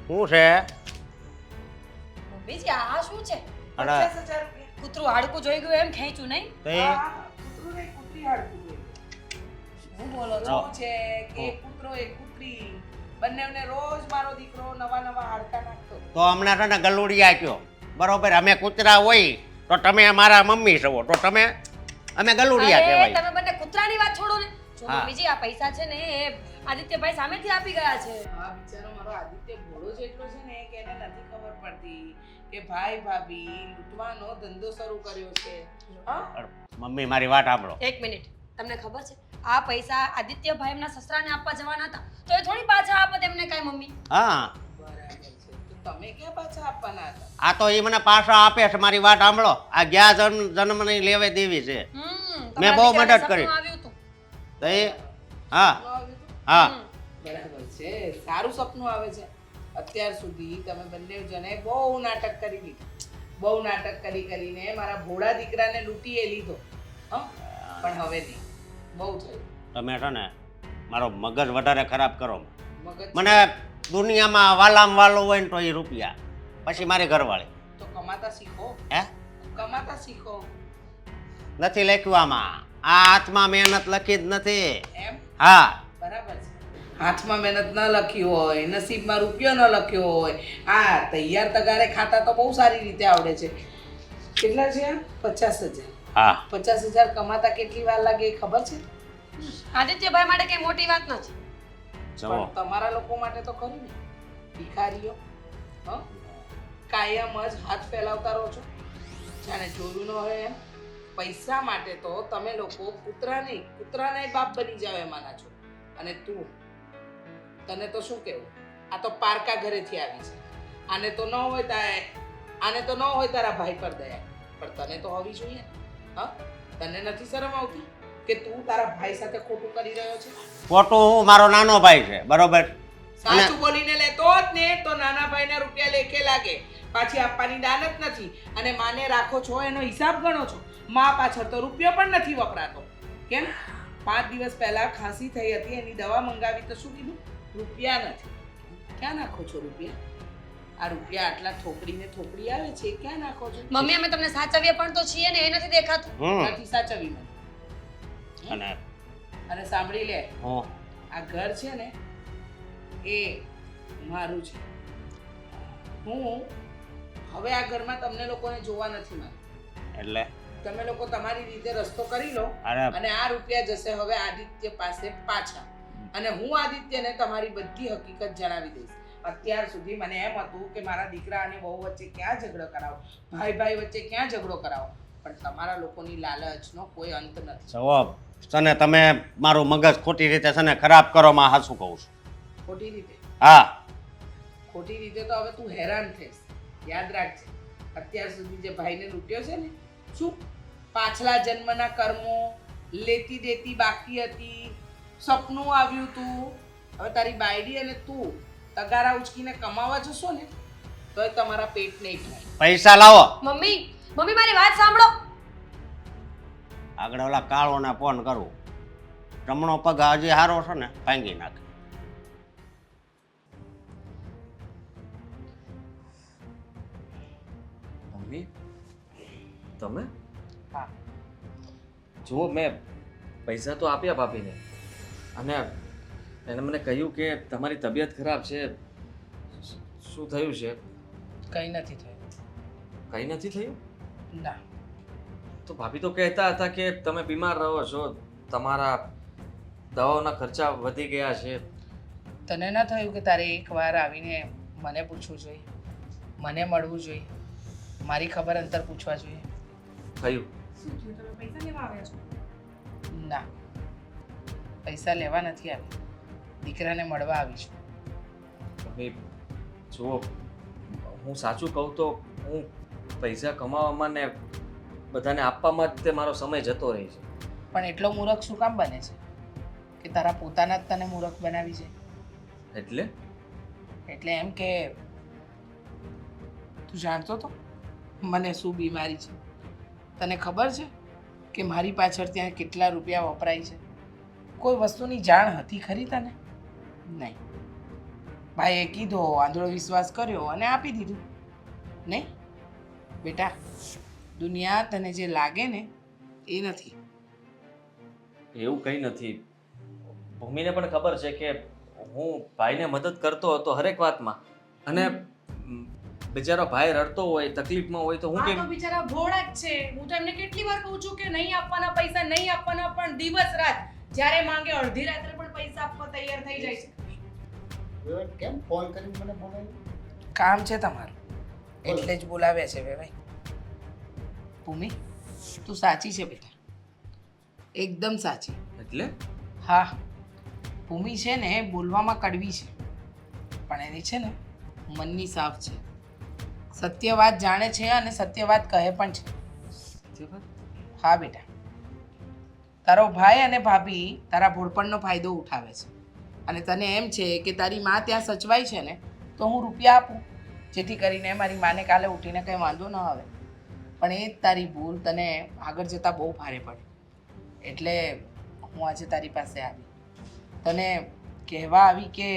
શું છે? બીજી આ શું છે? 50,000 રૂપિયા. કૂતરું હાડકું જોઈ ગયું એમ ખેંચ્યું નહીં? તો એ હા, કૂતરું ને કૂતરી હાડકું જોઈ. શું બોલો છો? શું છે કે એક કૂતરો એક કૂતરી બંનેવને રોજ મારો દીકરો નવા નવા હાડકા નાખતો. તો હમણાં છે ને ગલુડિયા કયો બરોબર. અમે કૂતરા હોય તો તમે અમારા મમ્મી છો, તો તમે અમે ગલુડિયા અરે કહેવાય. તમે બંને કૂતરાની વાત છોડો ને. જો હા. મમ્મીજી આ પૈસા છે ને એ આદિત્યભાઈ સામેથી આપી ગયા છે. આ બિચારો મારો આદિત્ય ભોળો જેટલો છે ને કે એને નથી ખબર પડતી કે ભાઈ ભાભી લૂંટવાનો ધંધો શરૂ કર્યો છે. હા? મમ્મી મારી વાત સાંભળો. એક મિનિટ, તમને ખબર છે આ પૈસા આદિત્યભાઈ એમના સસરાને આપવા જવાના હતા, તો એ થોડી પાછા આપત એમને કાંઈ મમ્મી. હા બરાબર છે. તો તમે ક્યાં પાછા આપવાના હતા? આ તો એ મને પાછા આપે છે. મારી વાત સાંભળો. આ ગયા જન્મની લેવે દેવી છે. મેં બહુ મદદ કરી. આવ્યું હતું. તો એ હા સપનું આવ્યું હતું? હા બરાબર છે. સારું સપનું આવે છે. અત્યાર સુધી તમે બંને જણે બહુ નાટક કરી લીધું. બહુ નાટક કરીને મારા ભોળા દીકરાને લૂંટીએ લીધો. હં? પણ હવે નહીં. બહુ થયું. તમે છે ને મારો મગજ વધારે ખરાબ કરો. મગજ મને દુનિયામાં વાલામ વાલો હોય ને તો એ રૂપિયા, પછી મારી ઘરવાળી. તો કમાતા શીખો. હે કમાતા શીખો. નથી લખ્યું આમાં. આ હાથમાં મહેનત લખી જ નથી. એમ? હા બરાબર છે. હાથમાં મહેનત ન લખી હોય, નસીબમાં રૂપિયો ન લખ્યો હોય, આ તૈયાર તગારે ખાતા તો બહુ સારી રીતે આવડે છે. કેટલા છે? 50,000. હા 50,000 કમાતા કેટલી વાર લાગે એ ખબર છે? આદિત્યભાઈ માટે કઈ મોટી વાત નથી. જુઓ પણ તમારા લોકો માટે તો ખરી ને. ભિખારીઓ હં? કાયમ જ હાથ ફેલાવતા રહો છો, જાણે જોયું ન હોય એમ. પૈસા માટે તો તમે લોકો કૂતરાને બાપ બની જાવ એમાંના છો. અને તું, તને તો શું કહેવું, આ તો પારકા ઘરેથી આવી છે. આને તો ન હોય તારા ભાઈ પર દયા, પણ તને તો હોવી જોઈએ ને. હા? તને નથી શરમ આવતી કે તું તારા ભાઈ સાથે ખોટું કરી રહ્યો છે? ખોટું હું મારો નાનો ભાઈ છે બરોબર. સાચું બોલીને લેતો જ ને તો નાના ભાઈના રૂપિયા લેખે લાગે. પાછી આપવાની દાન જ નથી. અને માને રાખો છો એનો હિસાબ ગણો છો. માં પાછળ તો રૂપિયો પણ નથી વપરાતો. કેમ? 5 દિવસ પહેલા ખાંસી થઈ હતી, એની દવા મંગાવી તો શું કીધું? રૂપિયા નથી. ક્યાં નાખો છો રૂપિયા? આ રૂપિયા આટલા થોકડી આવે છે, ક્યાં નાખો છો? મમ્મી અમે તમને સાચવીએ પણ તો છીએ ને, એ નથી દેખાતું. નથી સાચવી મને. અને સાંભળી લે, હું આ ઘર છે ને એ મારું છે. હું હવે આ ઘરમાં તમને લોકોને જોવા નથી માંગતી. એટલે તમે લોકો તમારી રીતે રસ્તો કરી લો અરે અને આ રૂપિયા જશે હવે આદિત્ય પાસે પાછા. અને હું આદિત્યને તમારી બધી હકીકત જણાવી દઈશ. અત્યાર સુધી મને એમ હતું કે મારા દીકરા અને વહુ વચ્ચે ક્યાં ઝઘડો કરાવો, ભાઈ વચ્ચે ક્યાં ઝઘડો કરાવો, પણ તમારા લોકોની લાલચનો કોઈ અંત નથી. જવાબ તને તમે મારું મગજ ખોટી રીતે છે ને ખરાબ કરો માં હાચું કહું છું. ખોટી રીતે? હા ખોટી રીતે તો હવે તું હેરાન થઈશ. યાદ રાખજે, અત્યાર સુધી જે ભાઈને લૂંટ્યો છે ને, શું પાછલા જન્મના કર્મો, લેતી દેતી બાકી હતી, સપનું આવ્યું તું. હવે તારી બાયડી અને તું તગારા ઉચકીને કમાવા જશો ને તોય તમારા પેટ નહીં ભરાય. પૈસા લાવો. મમ્મી મારી વાત સાંભળો. આગળ ઓલા કાળોને ફોન કરું. જમણો પગ હજી હારો છે ને ભાંગી નાખે. મમ્મી તમે? હા. જુઓ મેં પૈસા તો આપ્યા ભાભીને, અને એને મને કહ્યું કે તમારી તબિયત ખરાબ છે. શું થયું છે? કંઈ નથી થયું. કંઈ નથી થયું? ના. તો ભાભી તો કહેતા હતા કે તમે બીમાર રહો છો, તમારા દવાઓના ખર્ચા વધી ગયા છે. તને ના થયું કે તારે એકવાર આવીને મને પૂછવું જોઈએ, મને મળવું જોઈએ, મારી ખબર અંતર પૂછવા જોઈએ? થયું? ના, પૈસા લેવા નથી આવી, દીકરાને મળવા આવી છું. મમ્મી જુઓ, હું સાચું કહું તો હું પૈસા કમાવામાં ને બધાને આપવામાં જ તે મારો સમય જતો રહે છે. પણ એટલો મૂર્ખ શું કામ બને છે કે તારા પોતાના જ તને મૂર્ખ બનાવી છે? એટલે એમ કે તું જાણતો તો મને શું બીમારી છે? તને ખબર છે કે મારી પાછળ ત્યાં કેટલા રૂપિયા વપરાય છે? કોઈ વસ્તુની જાણ હતી ખરી તને? નહીં. ભાઈએ કીધો, આંધળો વિશ્વાસ કર્યો અને આપી દીધું. નહીં બેટા, દુનિયા તને જે લાગે ને એ નથી. એવું કંઈ નથી. ભૂમિને પણ ખબર છે કે હું ભાઈને મદદ કરતો હતો હરેક વાતમાં, અને બિચારો ભાઈ રડતો હોય તકલીફમાં હોય તો હું આ તો કેમ બિચારા ભોળા જ છે. હું તો એમને કેટલી વાર કહું છું કે નહીં આપવાના પૈસા, નહીં આપવાના, પણ દિવસ રાત જ્યારે માંગે અડધી રાત્રે પણ પૈસા આપવા તૈયાર થઈ જાય છે. કેમ ફોન કરીને મને બોલાવ્યો? કામ છે તમારું એટલે જ બોલાવ્યા છે ભાઈ. ભૂમિ તું સાચી છે બેટા, એકદમ સાચી. એટલે હા, ભૂમિ છે ને બોલવામાં કડવી છે, પણ એની છે ને મનની સાફ છે. સત્ય વાત જાણે છે અને સત્ય વાત કહે પણ છે. હા બેટા, તારો ભાઈ અને ભાભી તારા ભોળપણનો ફાયદો ઉઠાવે છે અને તને એમ છે કે તારી માં ત્યાં સચવાય છે ને તો હું રૂપિયા આપું, જેથી કરીને મારી માને કાલે ઉઠીને કંઈ વાંધો ન આવે. પણ એ જ તારી ભૂલ તને આગળ જતાં બહુ ભારે પડે. એટલે હું આજે તારી પાસે આવી તને કહેવા આવી કે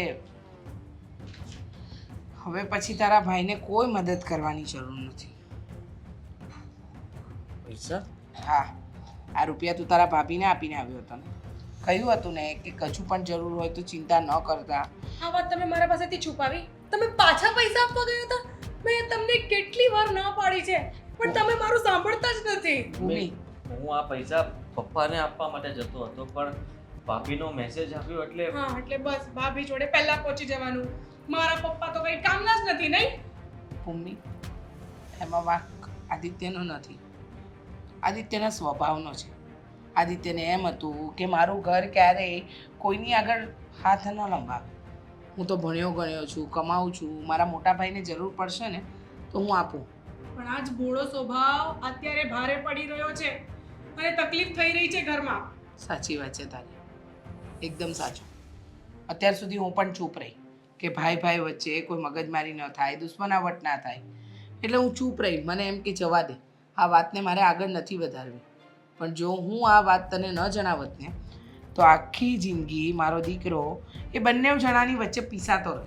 હવે પછી તારા ભાઈને કોઈ મદદ કરવાની જરૂર નથી. પૈસા હા, આ રૂપિયા તું તારા ભાભીને આપીને આવ્યો હતો ને. કહ્યું હતું ને કે કશું પણ જરૂર હોય તો ચિંતા ન કરતા. આ વાત તમે મારા પાસેથી છુપાવી? તમે પાછા પૈસા આપવા ગયા હતા? મેં તમને કેટલી વાર ના પાડી છે, પણ તમે મારું સાંભળતા જ નથી. ભૂમિ, હું આ પૈસા પપ્પાને આપવા માટે જતો હતો પણ ભાભીનો મેસેજ આવ્યો એટલે હા, એટલે બસ ભાભી જોડે પહેલા પહોંચી જવાનું. મારા પપ્પા તો કઈ કામના જ નથી, નહીં? ભૂમિ, એમાં વાંક આદિત્યનો નથી, આદિત્યના સ્વભાવનો છે. આદિત્યને એમ હતું કે મારું ઘર ક્યારેય કોઈની આગળ હાથ ન લંબાવે. હું તો ભણ્યો ગણ્યો છું, કમાઉં છું, મારા મોટા ભાઈને જરૂર પડશે ને તો હું આપું. પણ આજ ભોળો સ્વભાવ અત્યારે ભારે પડી રહ્યો છે અને તકલીફ થઈ રહી છે ઘરમાં. સાચી વાત છે તારી, એકદમ સાચું. અત્યાર સુધી હું પણ ચૂપ રહી કે ભાઈ ભાઈ વચ્ચે કોઈ મગજમારી ન થાય, દુશ્મનાવટ ના થાય, એટલે હું ચૂપ રહી. મને એમ કે જવા દે, આ વાતને મારે આગળ નથી વધારવી. પણ જો હું આ વાત તને ન જણાવત ને તો આખી જિંદગી મારો દીકરો એ બંને જણાની વચ્ચે પીસાતો રહે.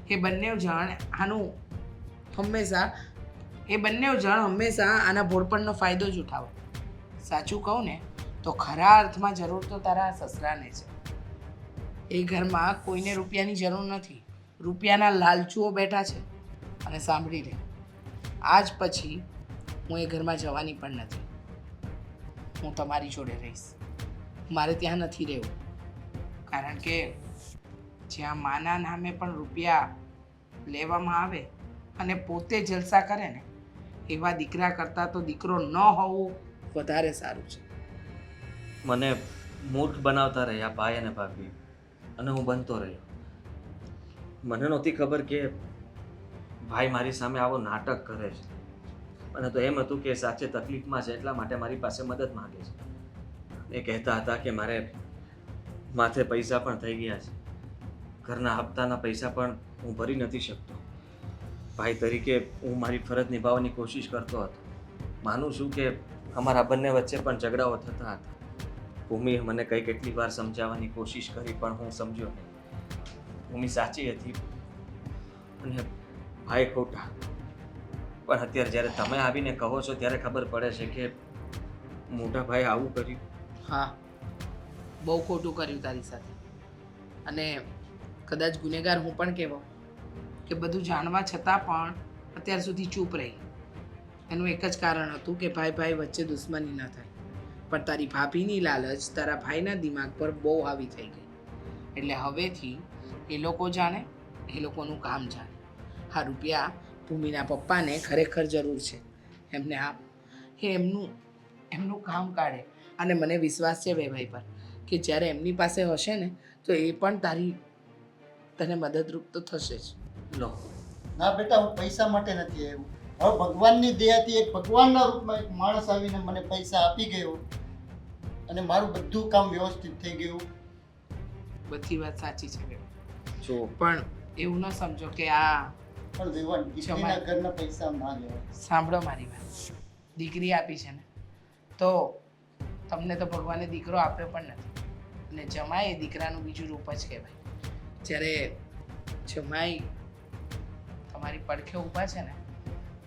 એ બંને જણ આનું હંમેશા આના ભોળપણનો ફાયદો જ ઉઠાવો. સાચું કહું ને તો ખરા અર્થમાં જરૂર તો તારા સસરાને છે. એ ઘરમાં કોઈને રૂપિયાની જરૂર નથી, રૂપિયાના લાલચુઓ બેઠા છે. અને સાંભળી લે, આજ પછી હું એ ઘરમાં જવાની પણ નથી. હું તમારી જોડે રહીશ, મારે ત્યાં નથી રહેવું. કારણ કે જ્યાં માના નામે પણ રૂપિયા લેવામાં આવે અને પોતે જલસા કરે ને એવા દીકરા કરતાં તો દીકરો ન હોવું વધારે સારું છે. મને મૂર્ખ બનાવતા રહ્યા ભાઈ અને ભાભી અને હું બનતો રહ્યો. મને નહોતી ખબર કે ભાઈ મારી સામે આવો નાટક કરે છે. મને તો એમ હતું કે સાચે તકલીફમાં છે એટલા માટે મારી પાસે મદદ માંગે છે. એ કહેતા હતા કે મારે માથે પૈસા પણ થઈ ગયા છે, ઘરના હપ્તાના પૈસા પણ હું ભરી નથી શકતો. ભાઈ તરીકે હું મારી ફરજ નિભાવવાની કોશિશ કરતો હતો. માનું છું કે અમારા બંને વચ્ચે પણ ઝઘડાઓ થતા હતા. ભૂમિએ મને કેટલી વાર સમજાવવાની કોશિશ કરી પણ હું સમજ્યો નહીં. ભૂમિ સાચી હતી અને ભાઈ ખોટા. પણ અત્યારે જ્યારે તમે આવીને કહો છો ત્યારે ખબર પડે છે કે મોટા ભાઈ આવું કર્યું. હા, બહુ ખોટું કર્યું તારી સાથે. અને કદાચ ગુનેગાર હું પણ કહેવાઉં કે બધું જાણવા છતાં પણ અત્યાર સુધી ચૂપ રહી. એનું એક જ કારણ હતું કે ભાઈ ભાઈ વચ્ચે દુશ્મની ન થાય. પણ તારી ભાભીની લાલચ તારા ભાઈના દિમાગ પર બહુ હાવી થઈ ગઈ. એટલે હવેથી એ લોકો જાણે, એ લોકોનું કામ જાણે. હા, રૂપિયા ભૂમિના પપ્પાને ખરેખર જરૂર છે, એમને આપ. એ એમનું કામ કાઢે. અને મને વિશ્વાસ છે ભાઈ પર કે જ્યારે એમની પાસે હશે ને તો એ પણ તને મદદરૂપ તો થશે જ. લો, ના બેટા, હું પૈસા માટે નથી આવ્યો. હવે ભગવાનની દયાથી એક ભગવાનના રૂપમાં એક માણસ આવીને મને પૈસા આપી ગયો અને મારું બધું કામ વ્યવસ્થિત થઈ ગયું. બધી વાત સાચી છે બેન. જો પણ એવું ન સમજો કે આ પણ દેવાન દીકરીના ઘરના પૈસા ના લેવાય. સાંભળો મારી વાત. દીકરી આપી છે ને તો તમને તો ભગવાને દીકરો આપ્યો પણ નથી. અને જમાઈ એ દીકરાનું બીજું રૂપ જ કહેવાય. જ્યારે જમાઈ તમારી પડખે ઊભા છે ને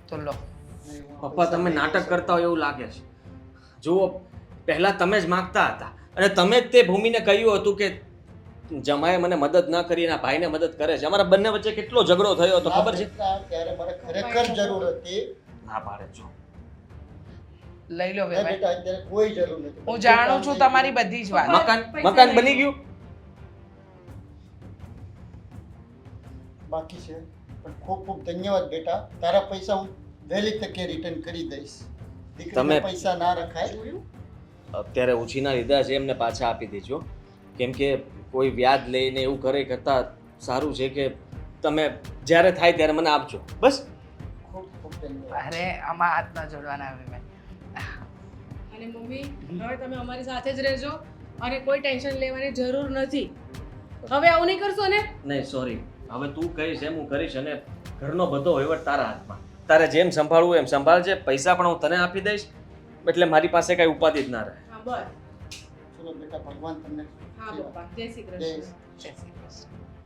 તો લો. પપ્પા તમે નાટક કરતા હોય એવું લાગે છે. જુઓ, પહેલા તમે જ માગતા હતા અને તમે જ તે ભૂમિને કહ્યું હતું કે જમાએ મને મદદ ના કરી એના ભાઈને મદદ કરે છે. અમારા બંને વચ્ચે કેટલો ઝઘડો થયો તો ખબર છે? ત્યારે મને ખરેખર જરૂર હતી. ના પાડે છો. લઈ લો હે વેવાઈ. બેટા અત્યારે કોઈ જરૂર નથી. હું જાણું છું તમારી બધી જ વાત. મકાન બની ગયું? બાકી છે પણ ખૂબ ખૂબ ધન્યવાદ બેટા. તારા પૈસા હું વહેલી તકે રિટર્ન કરી દઈશ. દીકરીના તમે- પૈસા ના રખાય. અત્યારે ઉછીના લીધા છે એમને પાછા આપી દેજો. કેમ કે કોઈ વ્યાજ લઈને એવું કરે કરતાં સારું છે કે તમે જ્યારે થાય ત્યારે મને આપજો. બસ. ખૂબ ખૂબ ધન્યવાદ. અરે આમાં હાથ ન જોડવાના વેવાઈ. અને મમ્મી હવે તમે અમારી સાથે જ રહેજો અને કોઈ ટેન્શન લેવાની જરૂર નથી. હવે આવું નહીં કરશો ને? નહીં સોરી, હવે તું કહીશ એમ હું કરીશ અને ઘરનો બધો વહીવટ તારા હાથમાં. તારે જેમ સંભાળવું એમ સંભાળજે. પૈસા પણ હું તને આપી દઈશ એટલે મારી પાસે કઈ ઉપાધિ જ ના રહે. હા બસ. ચલો બેટા ભગવાન તમને હા પપ્પા જય શ્રી જય કૃષ્ણ. જય શ્રી કૃષ્ણ.